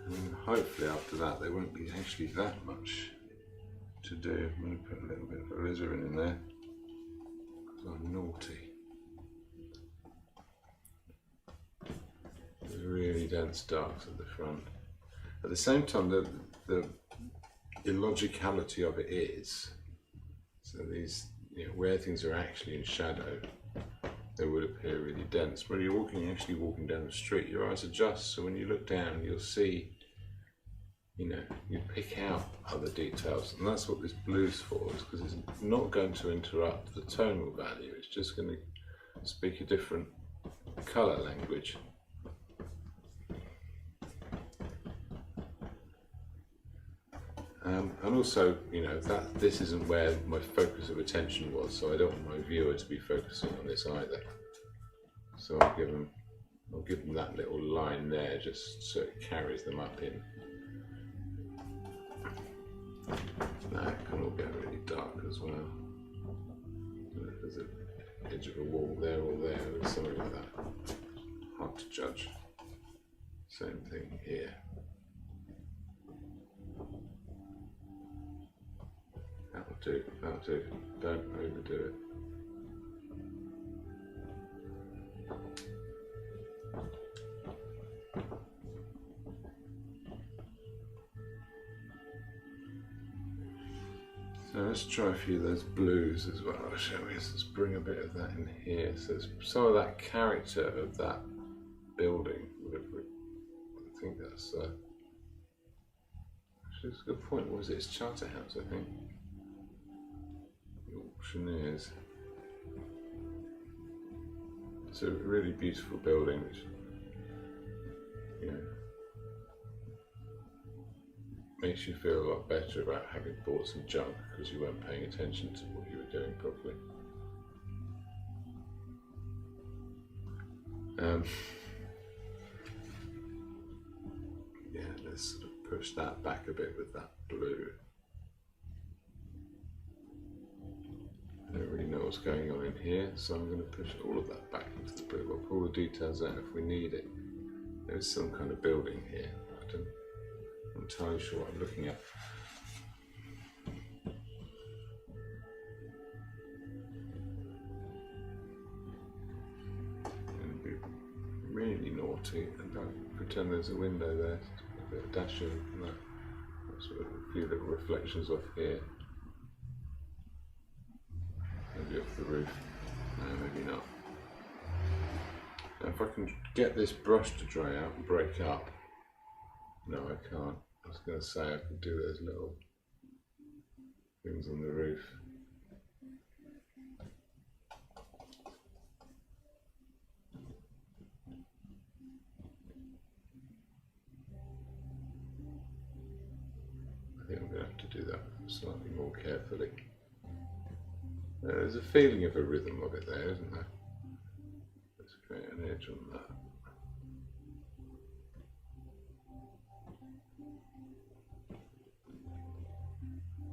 And hopefully after that there won't be actually that much to do. I'm going to put a little bit of alizarin in there because I'm naughty. There's really dense darks at the front. At the same time, the illogicality of it is, so these, you know, where things are actually in shadow, they would appear really dense. When you're actually walking down the street, your eyes adjust, so when you look down, you'll see, you know, you pick out other details, and that's what this blue's for, is because it's not going to interrupt the tonal value, it's just going to speak a different colour language. And also, you know, that this isn't where my focus of attention was, so I don't want my viewer to be focusing on this either. So I'll give them that little line there, just so it carries them up in. Now it can all get really dark as well. There's an edge of a wall there or there, or something like that. Hard to judge. Same thing here. That'll do. Don't overdo it. So let's try a few of those blues as well, shall we? Let's bring a bit of that in here. So some of that character of that building. I think that's actually it's a good point. What was it? It's Charterhouse, I think. Auctioneers. It's a really beautiful building, which, you know, makes you feel a lot better about having bought some junk because you weren't paying attention to what you were doing properly. push that back a bit with that blue. I don't really know what's going on in here, so I'm going to push all of that back into the blue. We'll pull the details out if we need it. There's some kind of building here. I'm not entirely sure what I'm looking at. And be really naughty and don't pretend there's a window there. A bit of dashing and that. Sort of a few little reflections off here. Maybe off the roof. No, maybe not. Now if I can get this brush to dry out and break up. No, I can't. I was going to say I could do those little things on the roof. I think I'm going to have to do that slightly more carefully. There's a feeling of a rhythm of it there, isn't there? Let's create an edge on that.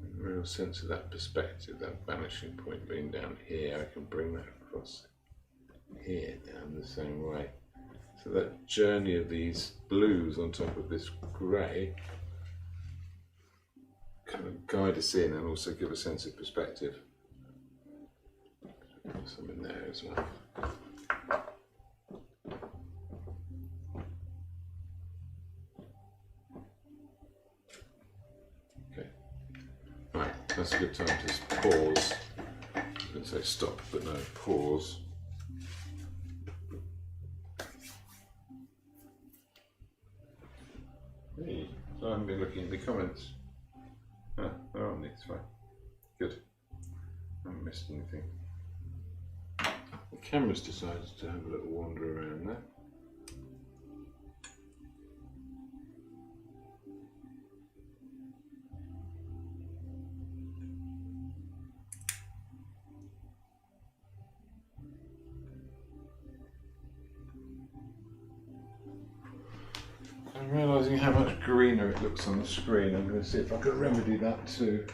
A real sense of that perspective, that vanishing point being down here. I can bring that across here down the same way. So that journey of these blues on top of this grey kind of guide us in and also give a sense of perspective. Put some in there as well. Okay, right, that's a good time to pause. I was going to say stop, but no, pause. Hey, so I haven't been looking at the comments. Ah, they're on there, it's fine. Good. I haven't missed anything. The camera's decided to have a little wander around there. I'm realising how much greener it looks on the screen. I'm going to see if I can remedy that too.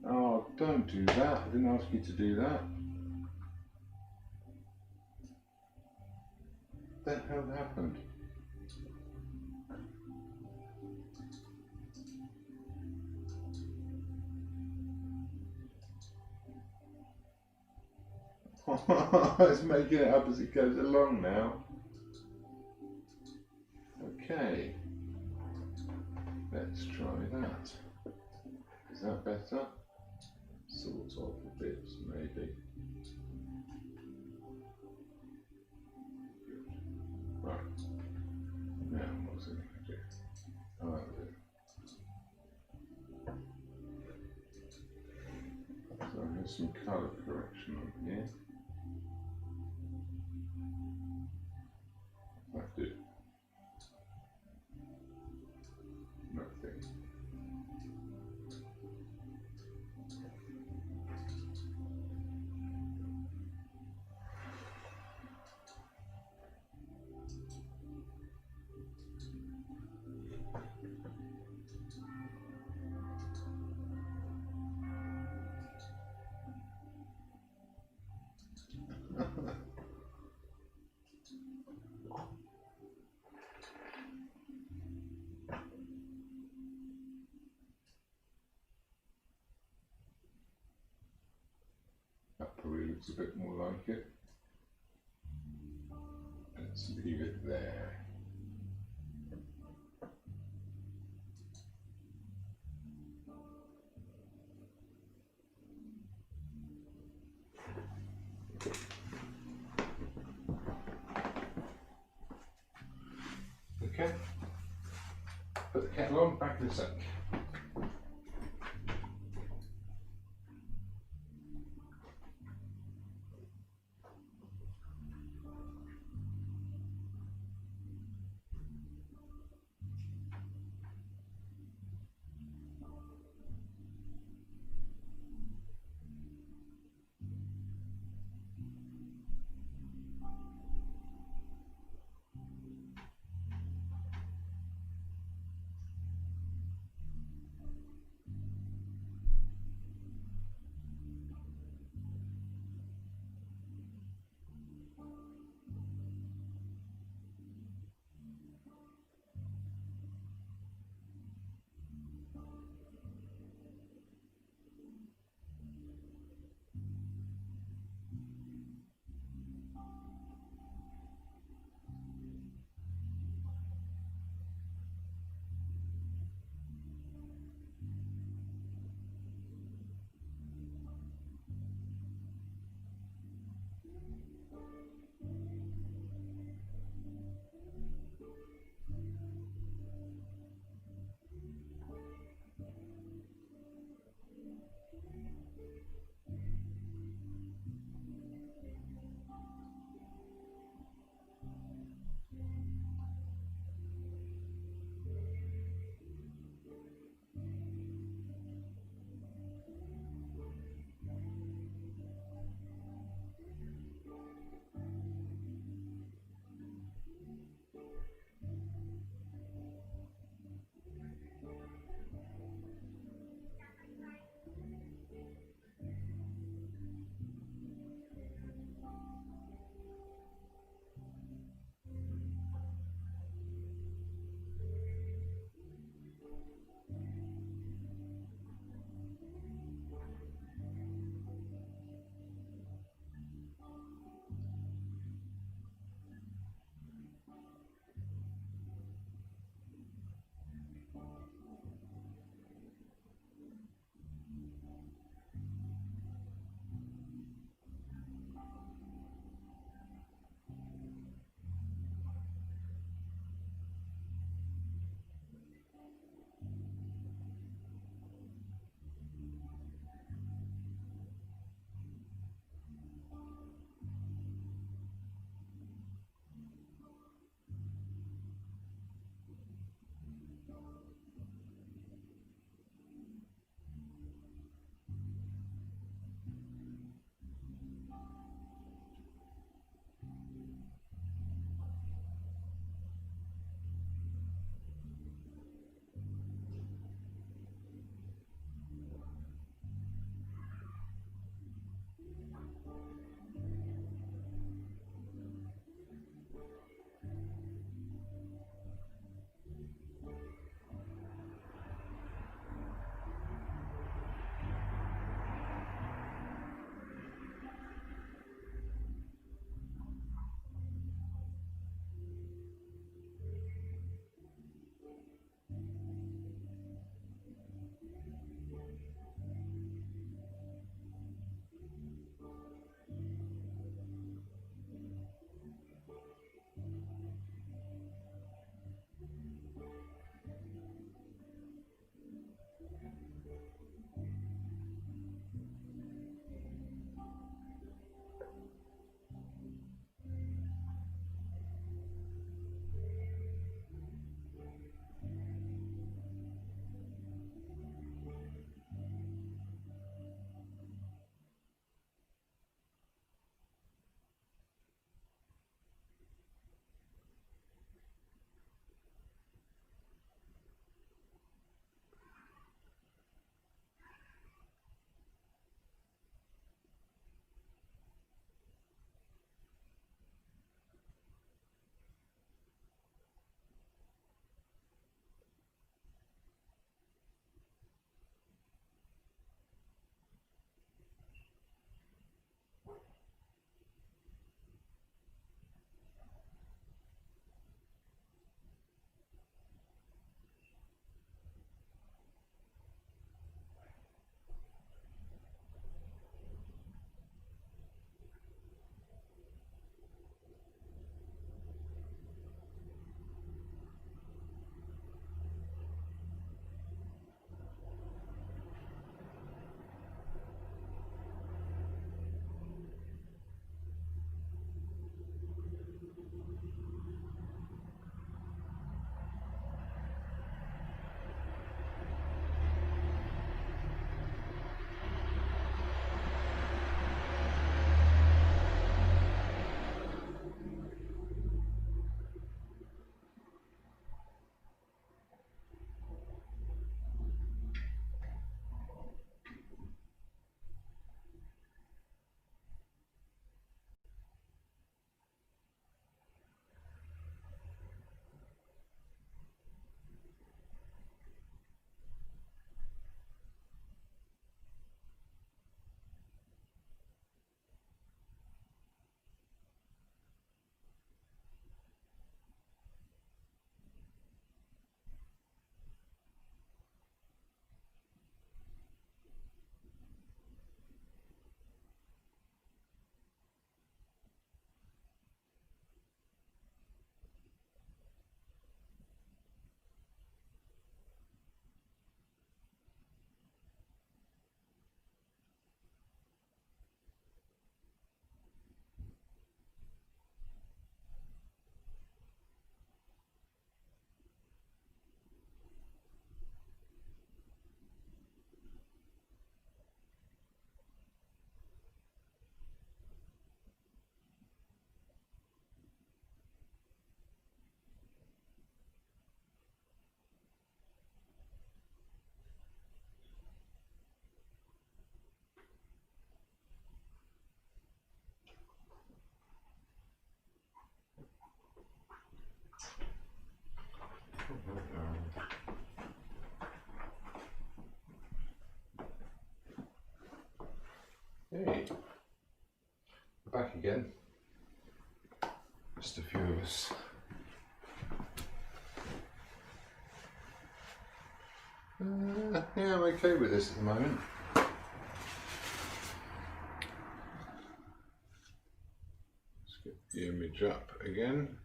Oh, don't do that. I didn't ask you to do that. What the hell happened? It's making it up as it goes along now. Okay. Let's try that. Is that better? Sort of a bit, maybe. Right. Now, what was it going to do? Oh, that was it. So here's some colour correction on here. That did nothing. That probably looks a bit more like it. Let's leave it there. Okay. Put the kettle on, back in a sec. Hey, back again. Just a few of us. Yeah, I'm okay with this at the moment. Let's get the image up again.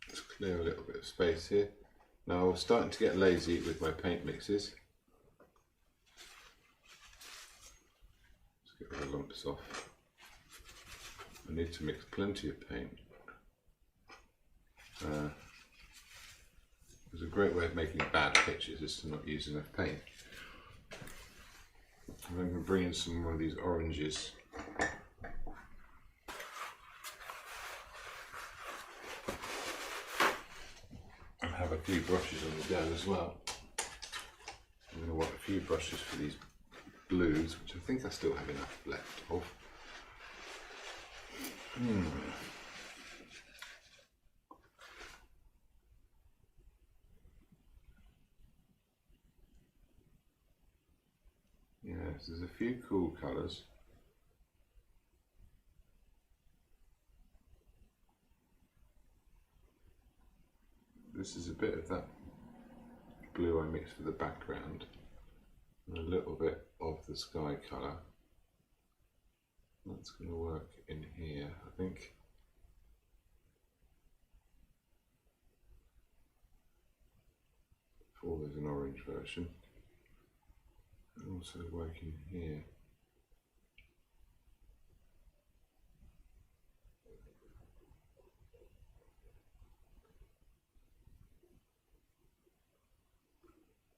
Let's clear a little bit of space here. Now I was starting to get lazy with my paint mixes. Let's get the lumps off. I need to mix plenty of paint. There's a great way of making bad pictures is to not use enough paint. I'm going to bring in some more of these oranges. And have a few brushes on the go as well. I'm going to want a few brushes for these blues, which I think I still have enough left of. Yes, there's a few cool colours. This is a bit of that blue I mixed for the background, and a little bit of the sky colour. That's going to work in here, I think. Before there's an orange version. And also work in here.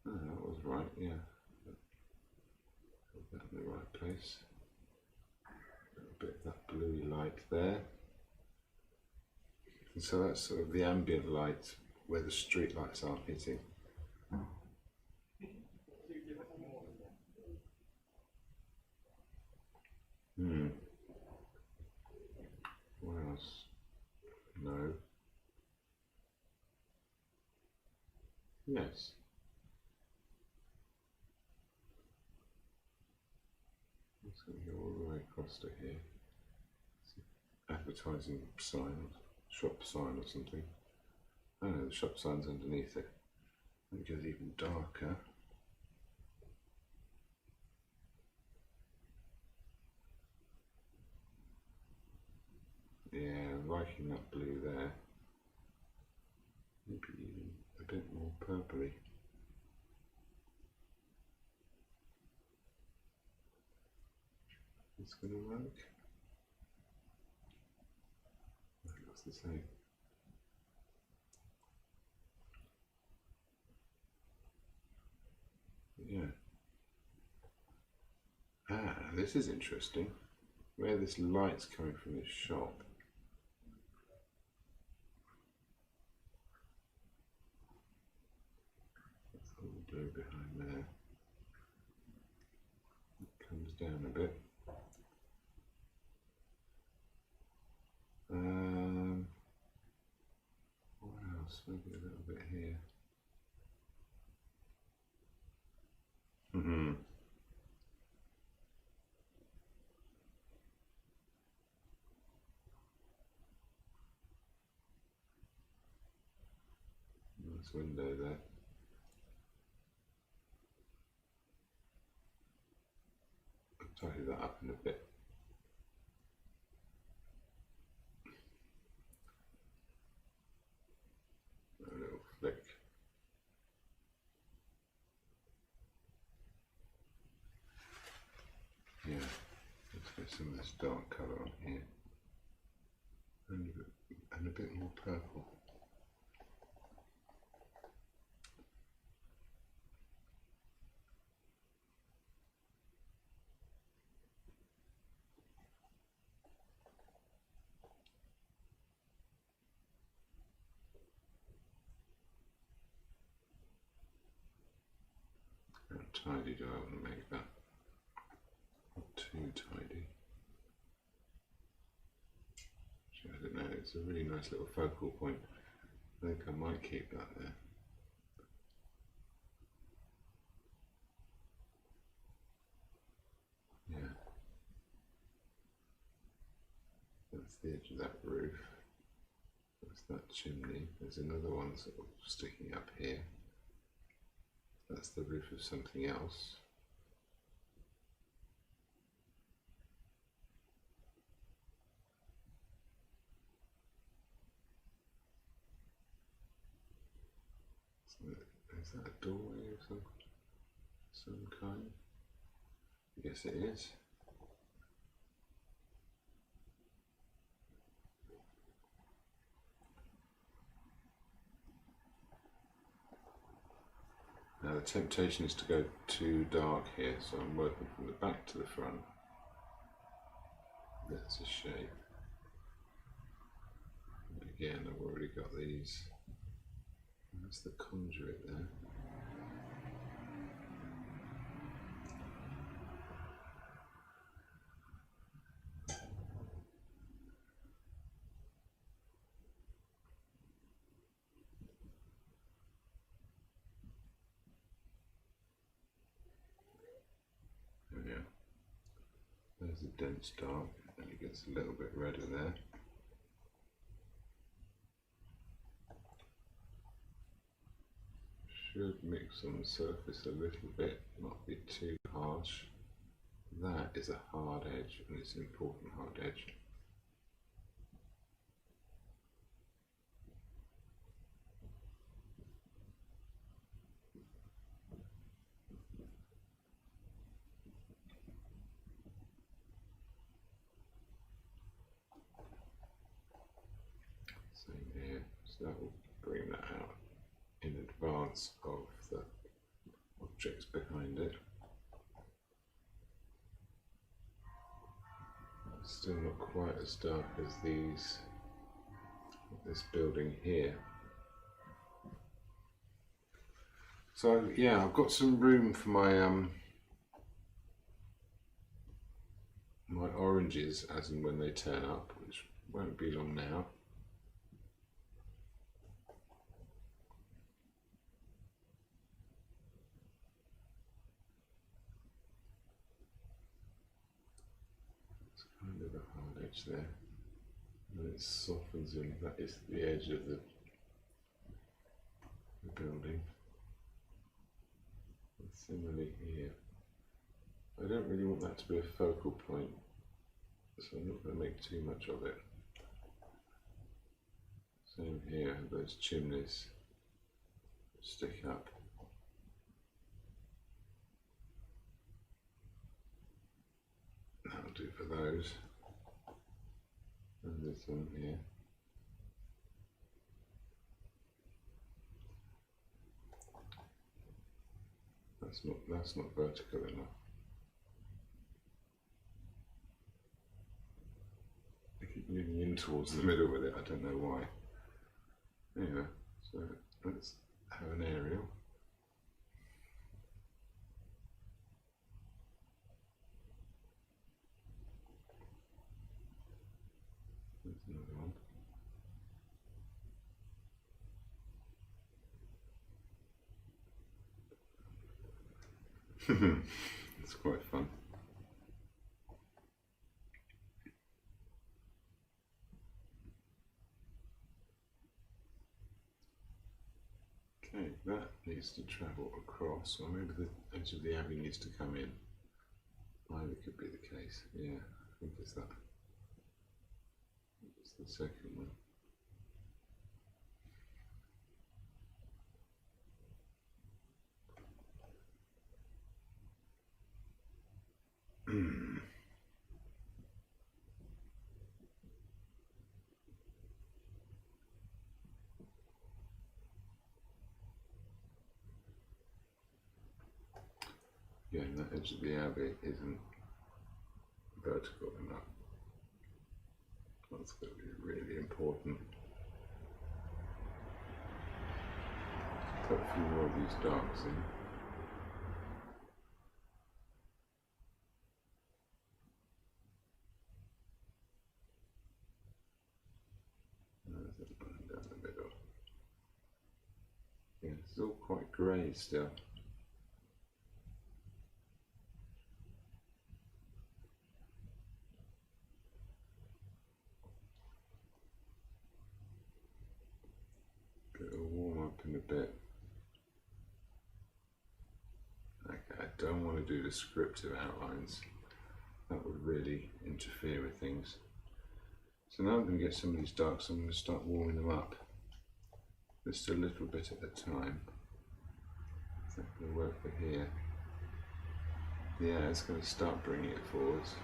Oh, that was right, yeah. Put that in the right place. A bit of that bluey light there. And so that's sort of the ambient light where the street lights aren't hitting. What else? No. Yes. It's going to go all the way across to here. Advertising sign, shop sign or something. Oh no, the shop sign's underneath it. It goes even darker. Yeah, I'm liking that blue there. Maybe even a bit more purpley. It's going to work. That looks the same. Yeah. Ah, this is interesting. Where this light's coming from this shop. That's a little blue behind there. It comes down a bit. What else? Maybe a little bit here. Nice window there. I'll tidy that up in a bit. A little flick. Yeah, let's get some of this dark colour on here. And a bit more purple. How tidy do I want to make that? Not too tidy. Actually, I don't know, it's a really nice little focal point. I think I might keep that there. Yeah. That's the edge of that roof. That's that chimney. There's another one sort of sticking up here. That's the roof of something else. Is that a doorway of some kind? Yes, it is. Now the temptation is to go too dark here, so I'm working from the back to the front. That's a shape. And again, I've already got these. That's the conduit there. There we are. There's a dense dark, and it gets a little bit redder there. Should mix on the surface a little bit, not be too harsh. That is a hard edge, and it's an important hard edge. Same here, so that will bring that out in advance of the objects behind it. Still not quite as dark as this building here. So yeah, I've got some room for my my oranges as and when they turn up, which won't be long now. Kind of a hard edge there, and it softens in. That is the edge of the building. And similarly here, I don't really want that to be a focal point, so I'm not going to make too much of it. Same here, those chimneys stick up. That'll do for those. And this one here. That's not vertical enough. I keep moving in towards the middle with it, I don't know why. Anyway, so let's have an aerial. There's another one. It's quite fun. Okay, that needs to travel across, or maybe the edge of the abbey needs to come in. Either could be the case. Yeah, I think it's that. It's the second one. Yeah, and that edge of the abbey isn't vertical enough. That's going to be really important. Put a few more of these darks in. down the middle. Yeah, it's all quite grey still. It'll warm up in a bit. Okay, I don't want to do descriptive outlines. That would really interfere with things. So now I'm going to get some of these darks, I'm going to start warming them up. Just a little bit at a time. Is that going to work for here? Yeah, it's going to start bringing it forwards.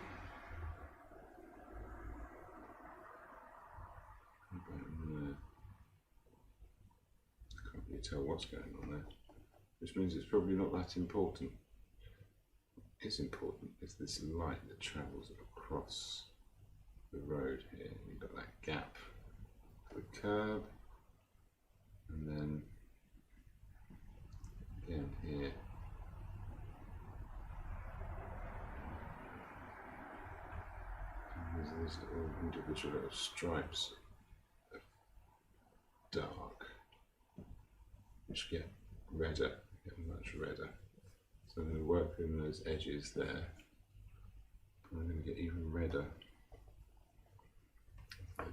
Can't really tell what's going on there, which means it's probably not that important. What is important is this light that travels across the road here. You've got that gap for the curb, and then again here. And there's these little individual little stripes of dark, which get redder, get much redder. So I'm going to work in those edges there. I'm going to get even redder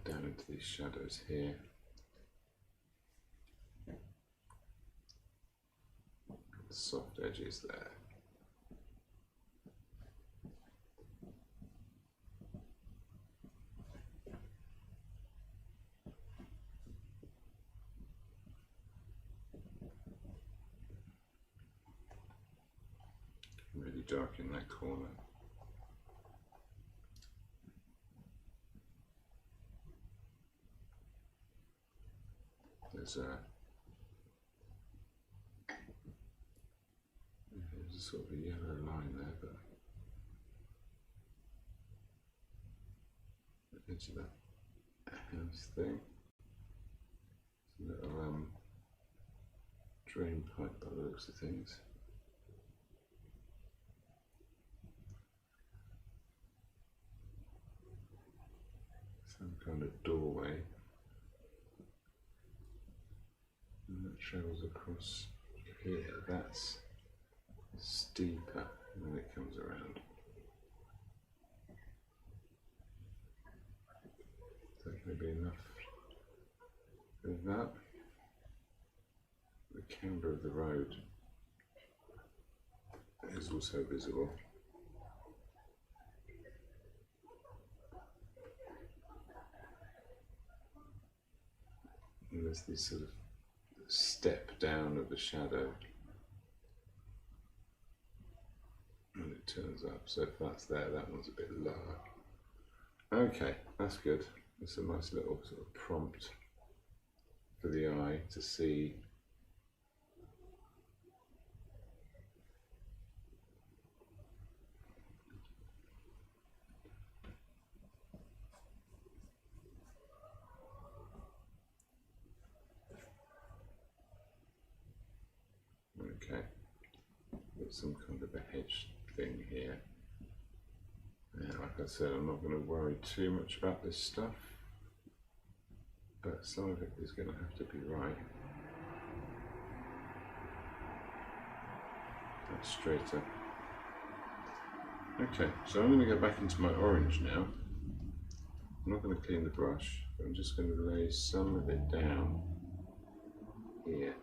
down into these shadows here. The soft edges there. Really dark in that corner. There's a sort of a yellow line there, but into that house thing. It's a little drain pipe by the looks of things. Some kind of doorway. And that travels across here. That's steeper when it comes around. Is that going to be enough of that? The camber of the road is also visible. And there's this sort of step down of the shadow, and it turns up. So if that's there, that one's a bit lower. Okay, that's good. It's a nice little sort of prompt for the eye to see okay, got some kind of a hedge thing here. Yeah, like I said, I'm not going to worry too much about this stuff, but some of it is going to have to be right. That's straighter. Okay, so I'm going to go back into my orange now. I'm not going to clean the brush, but I'm just going to lay some of it down here.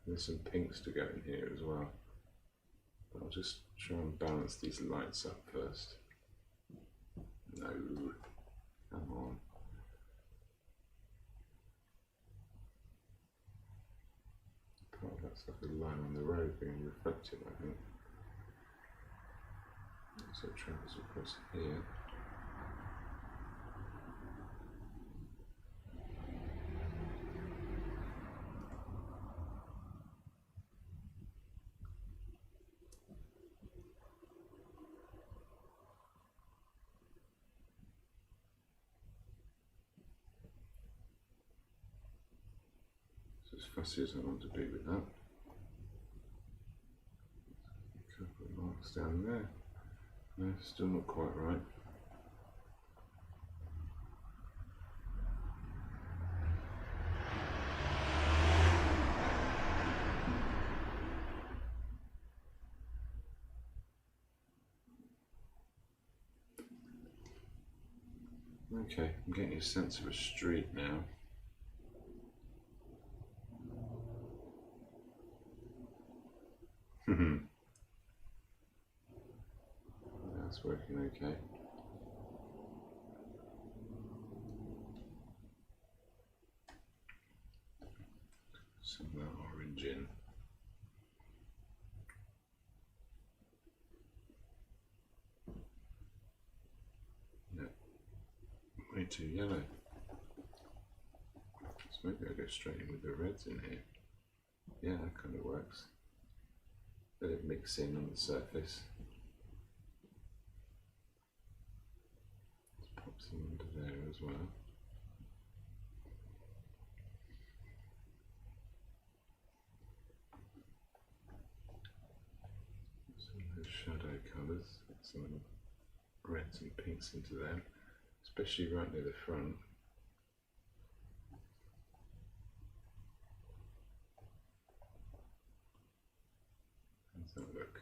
There's some pinks to go in here as well. But I'll just try and balance these lights up first. No, come on. Part of that's like a line on the road being reflected, I think. So it travels across here. as fussy as I want to be with that. A couple of marks down there. No, still not quite right. Okay, I'm getting a sense of a street now. That's working okay. Some of that orange in. No, way too yellow. So maybe I'll go straight in with the reds in here. Yeah, that kind of works. Let it mix in on the surface. Let's pop some under there as well. Some of those shadow colours, some reds and pinks into them, especially right near the front. How's that look?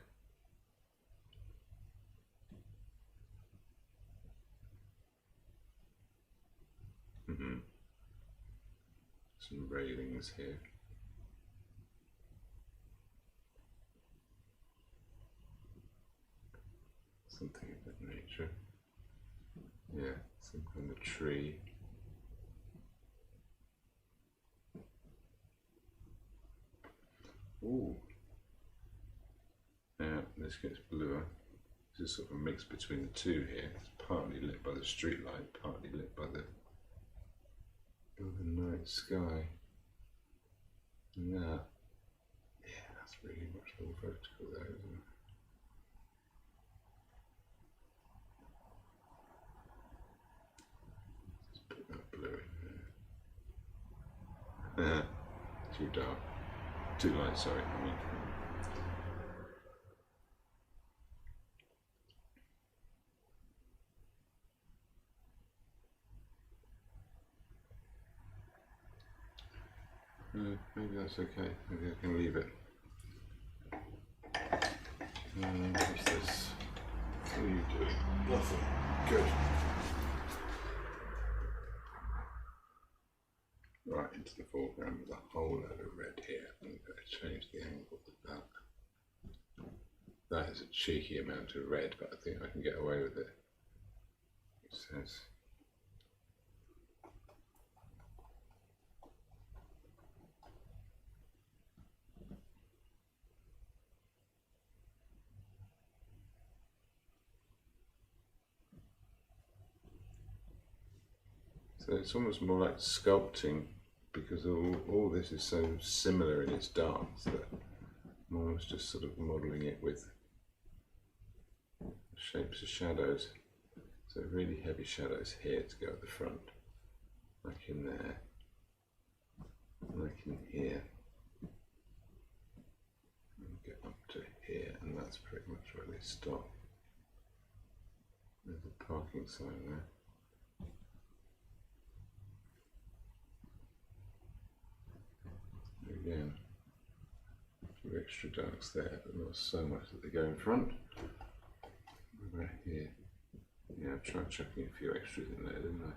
Some railings here. Something of that nature. Yeah, some kind of tree. Ooh. Now this gets bluer. This is sort of a mix between the two here. It's partly lit by the street light, partly lit by the night sky. And that, yeah, that's really much more vertical there, isn't it? Let's put that blue in there. Too dark. Too light, sorry, I mean. Maybe that's okay. Maybe I can leave it. What's this? What are you doing? Nothing. Good. Right into the foreground with a whole load of red here. I'm going to change the angle of that. That is a cheeky amount of red, but I think I can get away with it. It says. So it's almost more like sculpting, because all this is so similar in its darks that I'm almost just sort of modelling it with shapes of shadows. So really heavy shadows here to go at the front, like in there, like in here, and get up to here, and that's pretty much where they stop. There's a parking sign there. Again, a few extra darks there, but not so much that they go in front. Right here, yeah, I tried chucking a few extras in there, didn't I?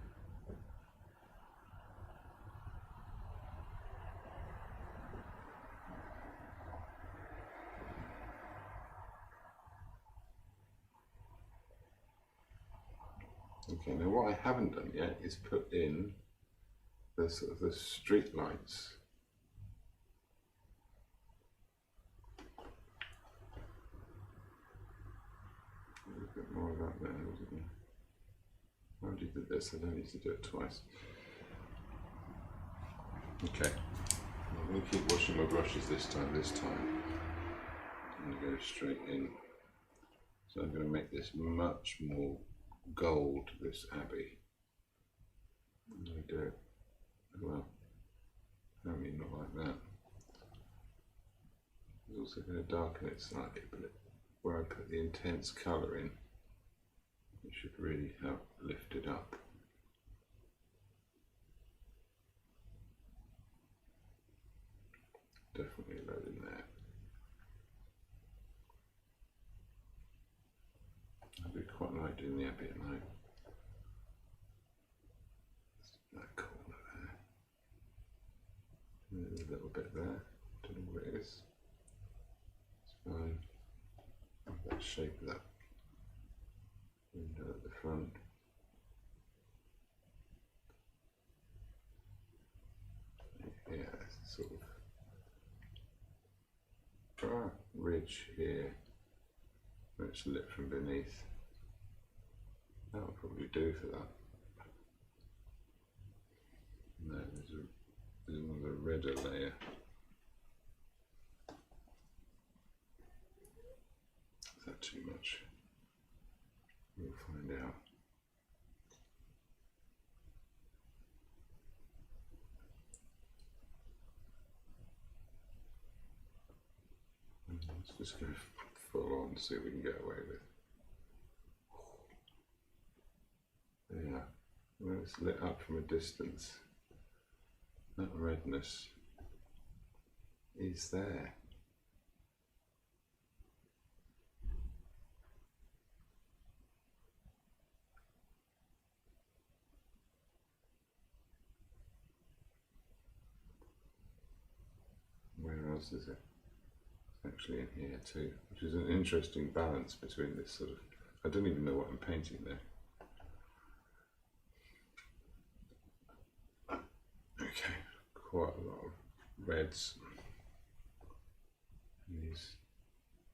Okay, now what I haven't done yet is put in the sort of the street lights. A bit more of that there, wasn't there? I already did this, I don't need to do it twice. Okay, I'm going to keep washing my brushes this time. I'm going to go straight in. So I'm going to make this much more gold, this abbey. I'm going to do it, well, I mean, not like that. It's also going to darken it slightly, but where I put the intense colour in, it should really help lift it up. Definitely a load in there. I do quite like doing the abbey at night. That corner there. There's a little bit there. Don't know what it is. It's fine. That shape of that window at the front. Yeah, sort of ridge here, where it's lit from beneath. That'll probably do for that. No, there's another redder layer. Is that too much? We'll find out. Let's just go full on, see what we can get away with. Yeah, when it's lit up from a distance, that redness is there. Where else is it? Actually in here too, which is an interesting balance between this sort of, I don't even know what I'm painting there. Okay, quite a lot of reds and these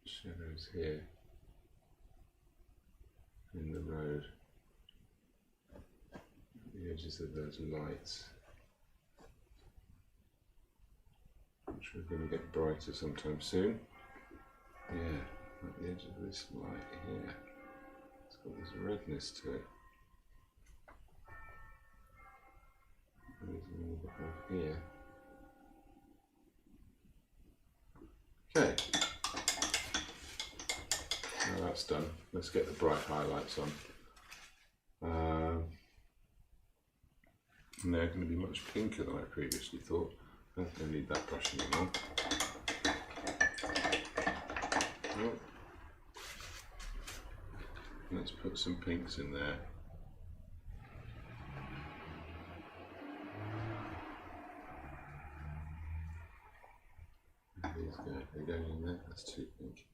shadows here in the road, the edges of those lights, which are going to get brighter sometime soon. Yeah, at the edge of this light here, it's got this redness to it. There's more behind here. Okay, now that's done. Let's get the bright highlights on. And they're going to be much pinker than I previously thought. I don't need that brush anymore. Oh. Let's put some pinks in there. These go, they're going in there. That's too pink.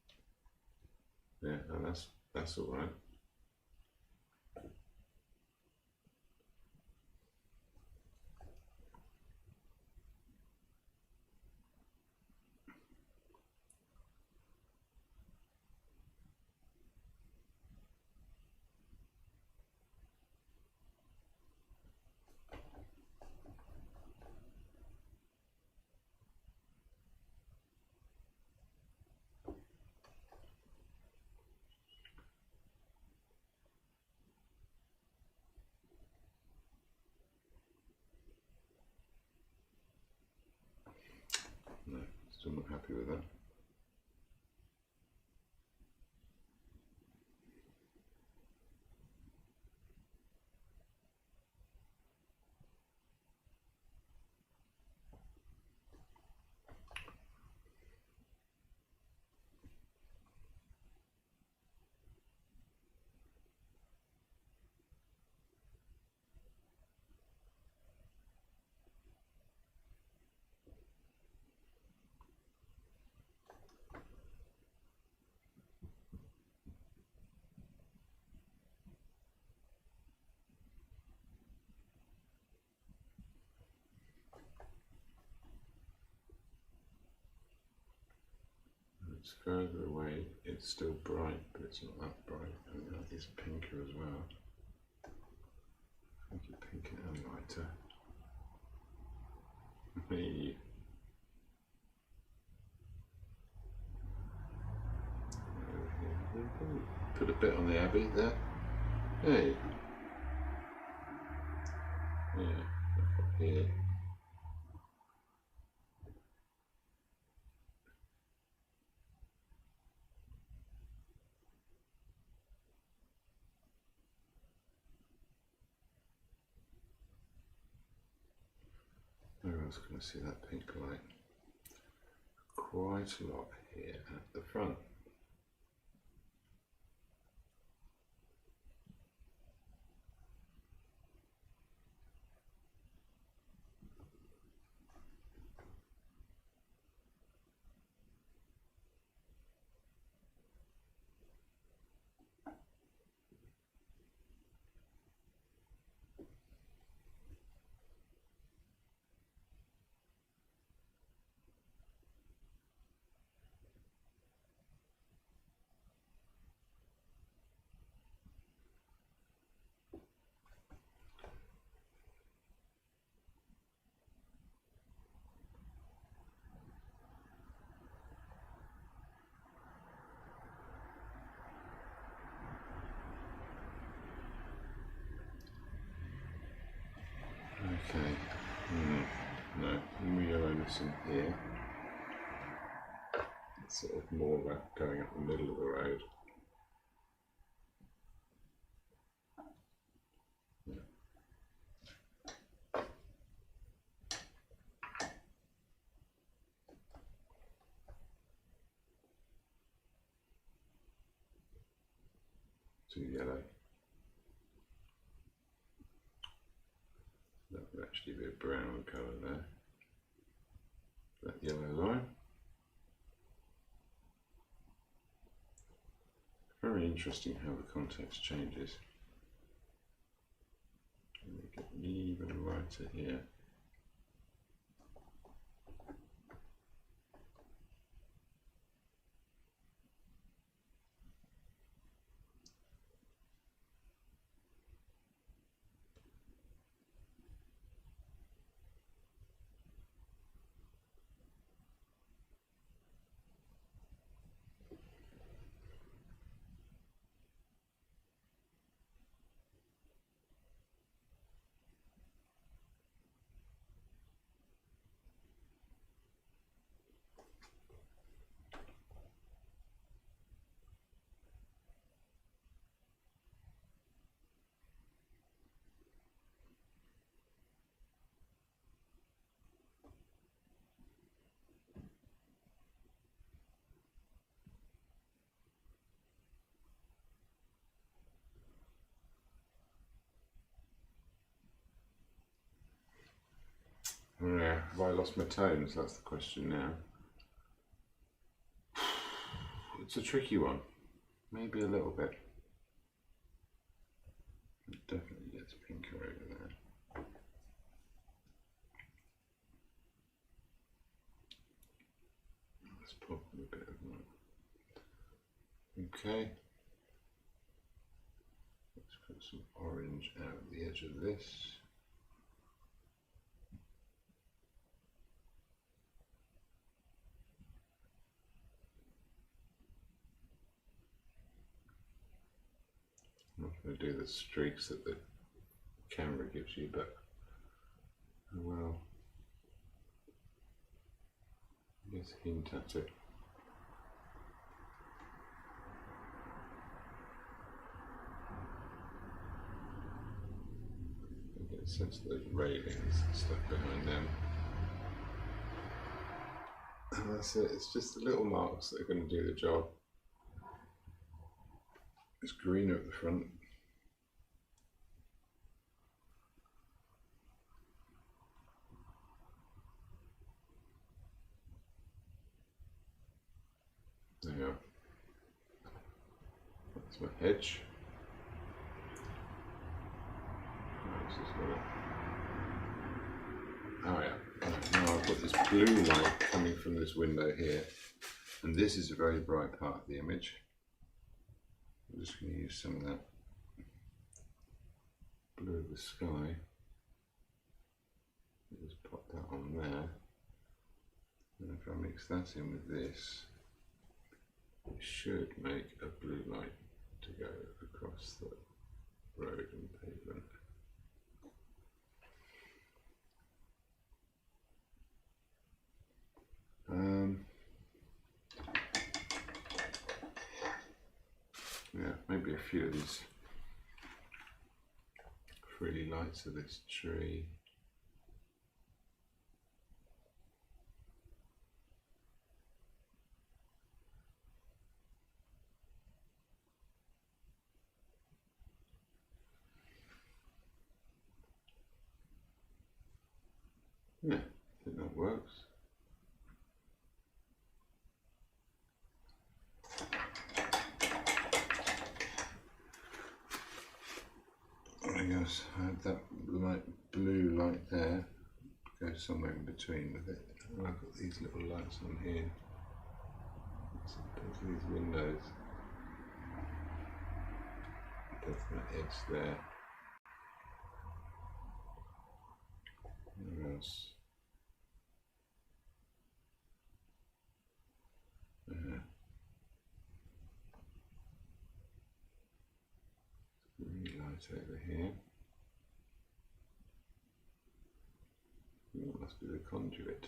Yeah, no, that's all right. No, still not happy with that. It's further away, it's still bright, but it's not that bright, and that is pinker as well. Make it pinker and lighter. Me. Put a bit on the abbey there. Hey. Yeah, up here. else can I see that pink light? Quite a lot here at the front. Okay, no, more yellowness in here. It's sort of more about going up the middle of the road. Yeah. Too yellow. That would actually be a brown colour there. That yellow line. Very interesting how the context changes. Make it even lighter here. Yeah, have I lost my tones? That's the question now. It's a tricky one. Maybe a little bit. It definitely gets pinker over there. Let's pop a bit of that. Okay. Let's put some orange out the edge of this. I'm not going to do the streaks that the camera gives you, but well, I guess hint at it. I get a sense of those railings and stuff behind them. And that's it, it's just the little marks that are going to do the job. It's greener at the front. There you are. That's my hedge. Oh yeah. Now I've got this blue light coming from this window here, and this is a very bright part of the image. I'm just going to use some of that blue of the sky. Just pop that on there, and if I mix that in with this, it should make a blue light to go across the road and pavement. Yeah, maybe a few of these frilly lights of this tree. Yeah, I think that works. I guess I had that blue light there, go somewhere in between with it. And I've got these little lights on here. There's these windows. There's that edge there. Where else? Green light over here. That must be the conduit.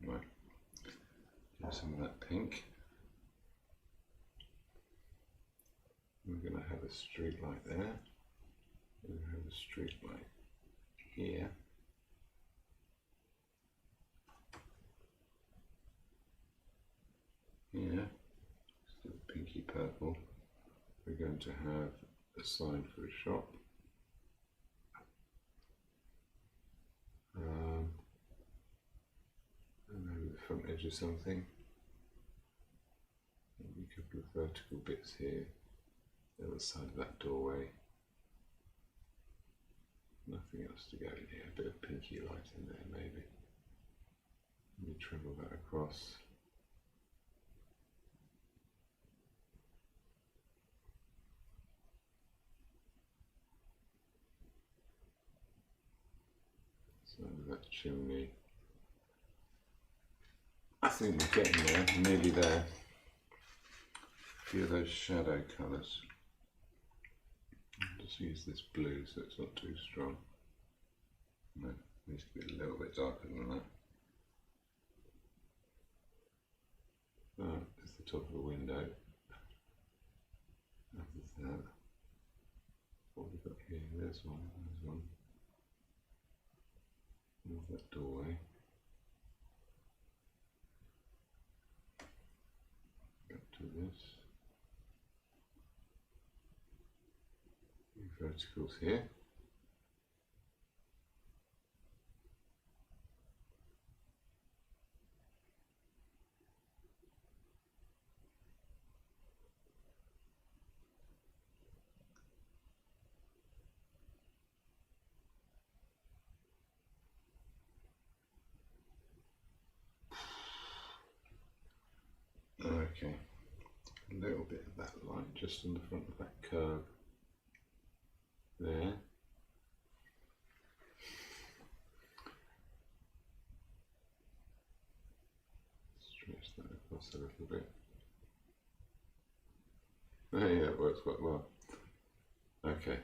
Right, do some of that pink. We're going to have a street light there. We're going to have a street light here. Here, still pinky purple. We're going to have a sign for a shop. And maybe the front edge of something. Maybe a couple of vertical bits here. The other side of that doorway. Nothing else to go in here. A bit of pinky light in there, maybe. Let me travel that across. Side of that chimney. I think we're getting there, nearly there. A few of those shadow colours. I'll just use this blue so it's not too strong. No, it needs to be a little bit darker than that. It's the top of the window. That's that. What have we got here? There's one, there's one. Move that doorway. Back to this. Verticals here. Okay, a little bit of that light just on the front of that curve there. Stretch that across a little bit. Yeah, it works quite well. Okay,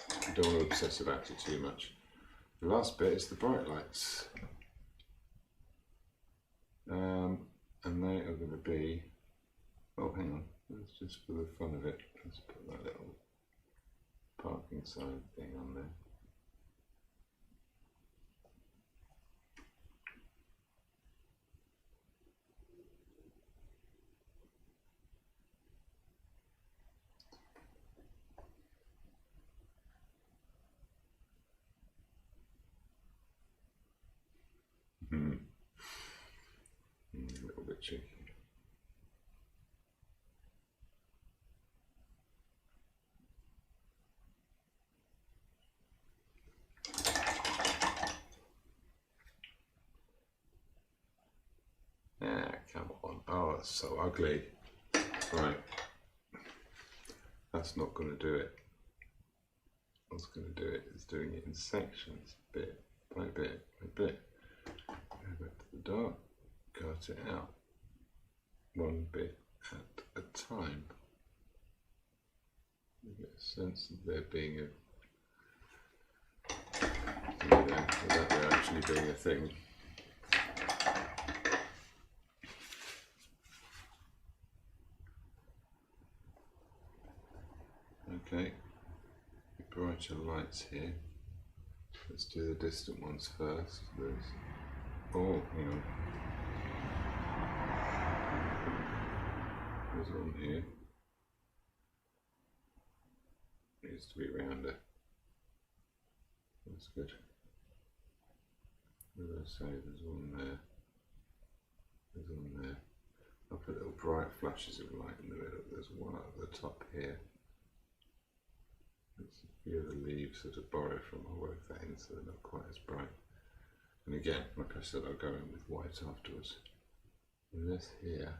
I don't want to obsess about it too much. The last bit is the bright lights. And they are going to be, oh hang on, let's just for the fun of it, let's put that little parking sign thing on there. A little bit cheeky. Ah, come on. Oh, that's so ugly. Right. That's not going to do it. What's going to do it is doing it in sections, bit by bit by bit. Go back to the dark, cut it out, one bit at a time. You get a sense of there being without there actually being a thing. Okay, brighter lights here. Let's do the distant ones first. Oh, hang on. There's one here. needs to be rounder. That's good. As I say, there's one there. There's one there. I'll put little bright flashes of light in the middle. There's one up the top here. There's a few of the leaves that are borrowed from. I'll work that in so they're not quite as bright. And again, like I said, I'll go in with white afterwards. And this here.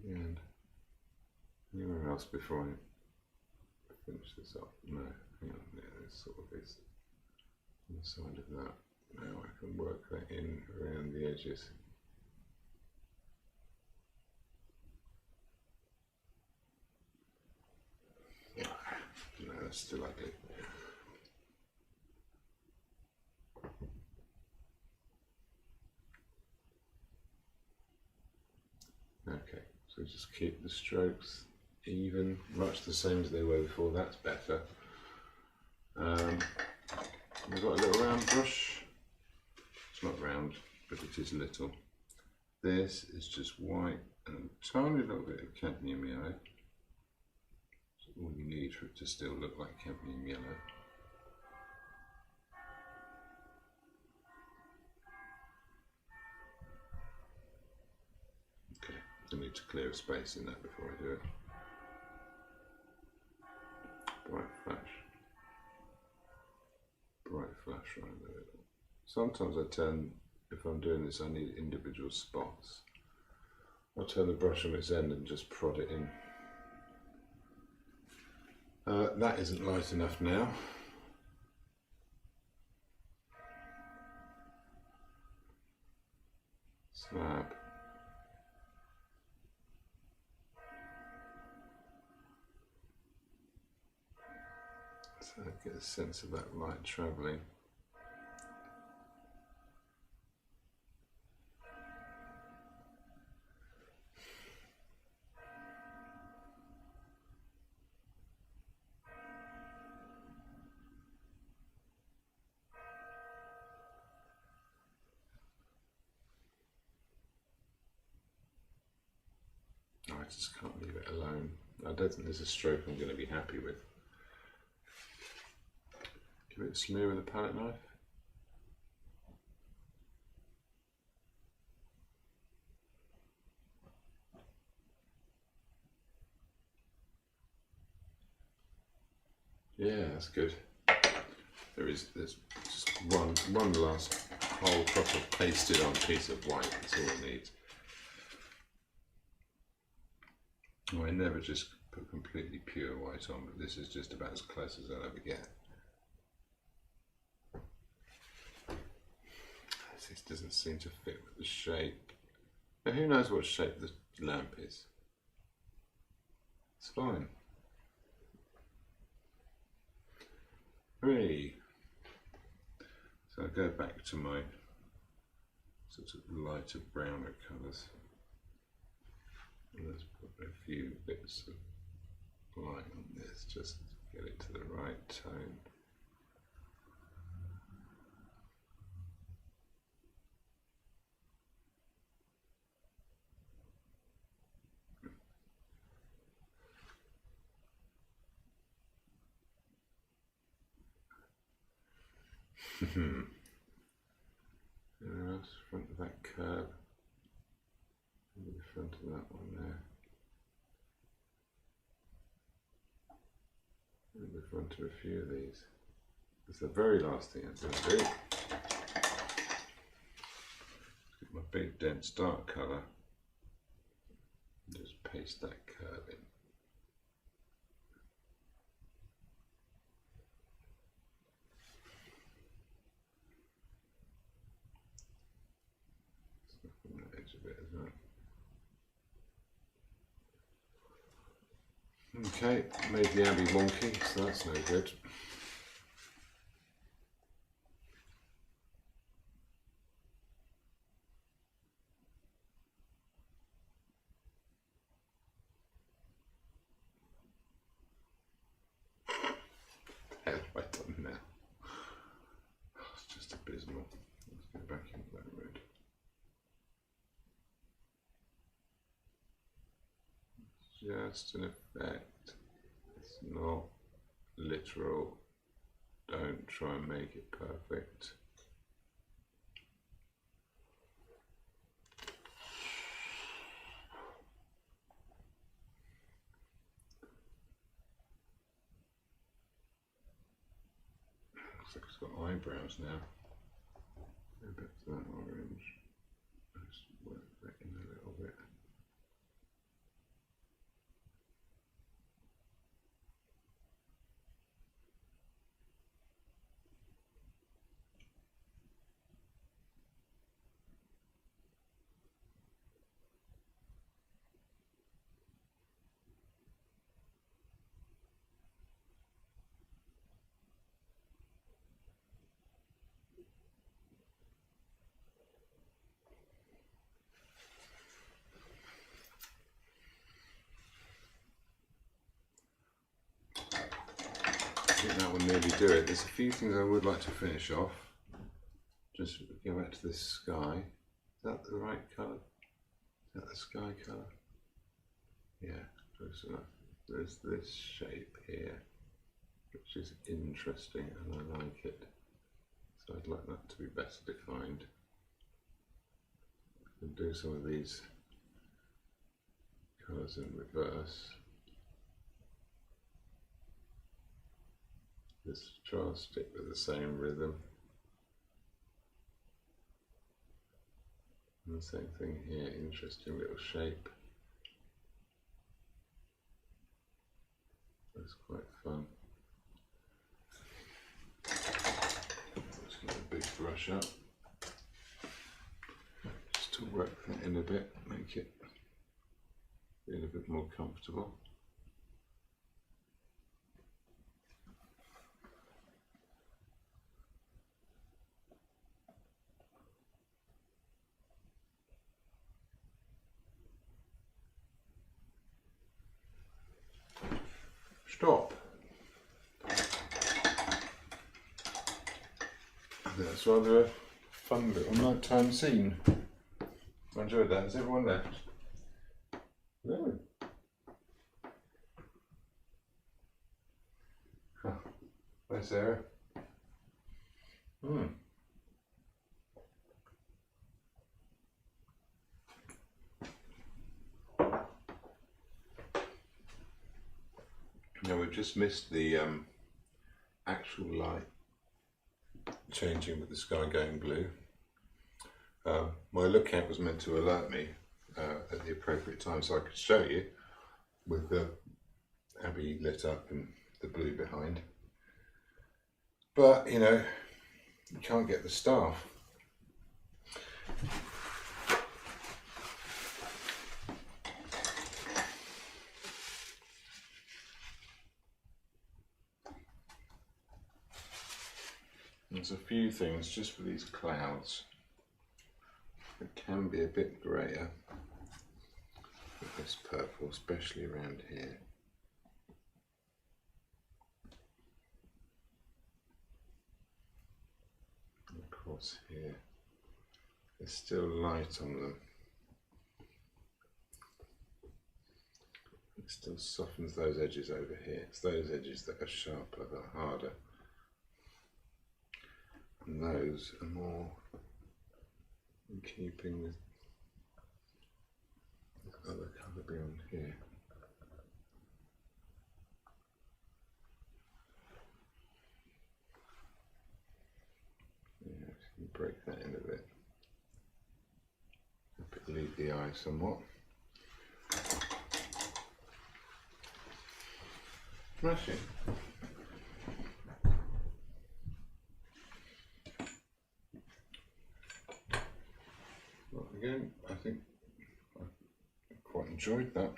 And anywhere else before I finish this up? No, hang on, yeah, this sort of is on the side of that. Now I can work that in around the edges. No, that's still ugly. Okay, so just keep the strokes even, much the same as they were before. That's better. We've got a little round brush. It's not round, but it is little. This is just white and a tiny little bit of cadmium yellow. That's all you need for it to still look like cadmium yellow. Okay, I need to clear a space in that before I do it. Bright flash right in the middle. Sometimes I turn, if I'm doing this, I need individual spots. I'll turn the brush on its end and just prod it in. That isn't light enough now. Slab. So I get a sense of that light travelling. I just can't leave it alone. I don't think there's a stroke I'm going to be happy with. Give it a smear with a palette knife. Yeah, that's good. There's just one last whole proper pasted on piece of white. That's all it needs. Oh, I never just put completely pure white on, but this is just about as close as I'll ever get. This doesn't seem to fit with the shape. Now, who knows what shape the lamp is? It's fine. Really. So I go back to my sort of lighter browner colours. Let's put a few bits of light on this just to get it to the right tone. Else, front of that curve. Maybe the front of that one there. Maybe the front of a few of these. That's the very last thing I'm going to do. Get my big dense dark colour and just paste that curve in. Stuff on the edge of it as well. Okay, made the Abbey wonky, so that's no good. What have I done now? It's just abysmal. Let's go back into that red. just an effect. It's not literal. Don't try and make it perfect. Looks like it's got eyebrows now. Go back to that orange. Let's work that in a little bit. I think that will nearly do it. There's a few things I would like to finish off. Just go back to this sky. Is that the right colour? Is that the sky colour? Yeah, close enough. There's this shape here, which is interesting and I like it. So I'd like that to be better defined. And do some of these colours in reverse. Just try and stick with the same rhythm. And the same thing here, interesting little shape. That's quite fun. Let's get a big brush up. Just to work that in a bit, make it feel a bit more comfortable. Stop. That's rather a fun little nighttime scene. I enjoyed that. Has everyone left? No. Huh. Where's Sarah? Now we've just missed the actual light changing with the sky going blue. My lookout was meant to alert me at the appropriate time so I could show you with the Abbey lit up and the blue behind. But you know, you can't get the staff. There's a few things just for these clouds. It can be a bit greyer with this purple, especially around here. And of course here, there's still light on them. It still softens those edges over here. It's those edges that are sharper, that are harder. And those are more in keeping with the other colour beyond here. Yeah, so you break that in a bit. Leave the eye somewhat. Smashing. Again, I think I quite enjoyed that.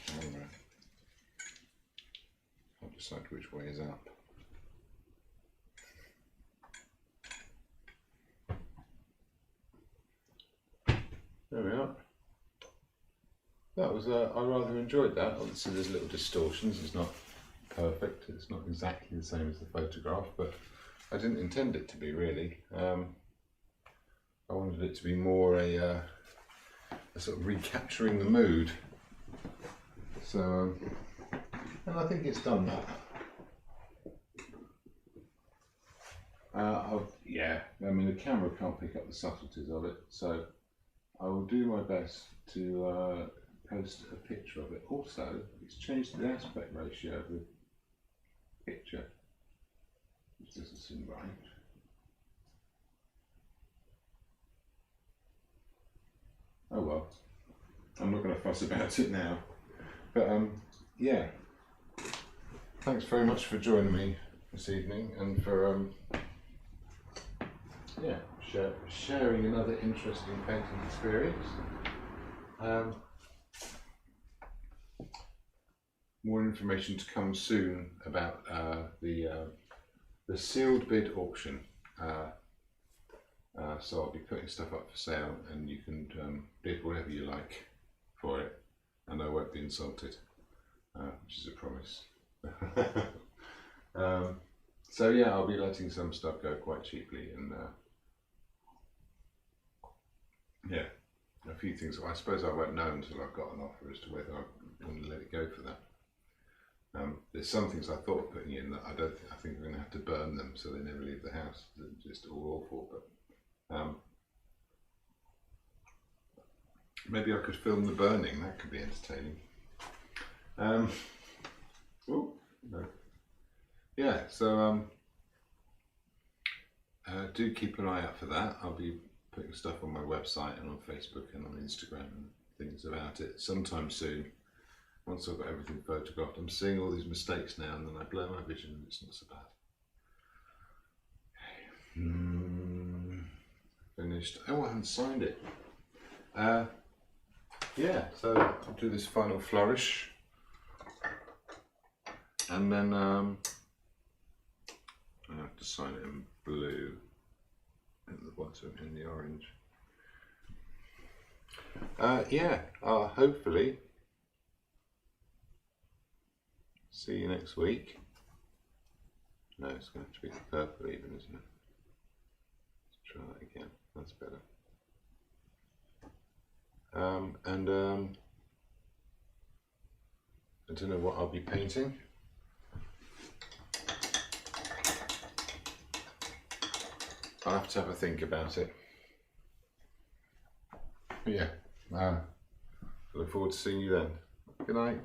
Camera. I'll decide which way is up. There we are. That was, I rather enjoyed that. Obviously there's little distortions, it's not perfect. It's not exactly the same as the photograph, but I didn't intend it to be really. I wanted it to be more a sort of recapturing the mood. So, and I think it's done that. Yeah, I mean the camera can't pick up the subtleties of it, so I will do my best to post a picture of it. Also, it's changed the aspect ratio of the picture, which doesn't seem right. Oh well, I'm not going to fuss about it now. But yeah, thanks very much for joining me this evening and for yeah, sharing another interesting painting experience. More information to come soon about the sealed bid auction. So I'll be putting stuff up for sale, and you can bid whatever you like for it, and I won't be insulted, which is a promise. So yeah, I'll be letting some stuff go quite cheaply, and yeah, a few things. I suppose I won't know until I've got an offer as to whether I'm going to let it go for that. There's some things I thought of putting in that I think I'm going to have to burn them so they never leave the house. They're just all awful. But maybe I could film the burning. That could be entertaining. Oh no. Yeah. So do keep an eye out for that. I'll be putting stuff on my website and on Facebook and on Instagram and things about it sometime soon. Once I've got everything photographed. I'm seeing all these mistakes now, and then I blow my vision and it's not so bad. Finished. Oh, I haven't signed it. Yeah, so I'll do this final flourish, and then I have to sign it in blue at the bottom in the orange. Yeah, hopefully see you next week. No, it's going to have to be the purple even, isn't it? Let's try that again. That's better. And I don't know what I'll be painting. I'll have to have a think about it. Yeah. I look forward to seeing you then. Good night.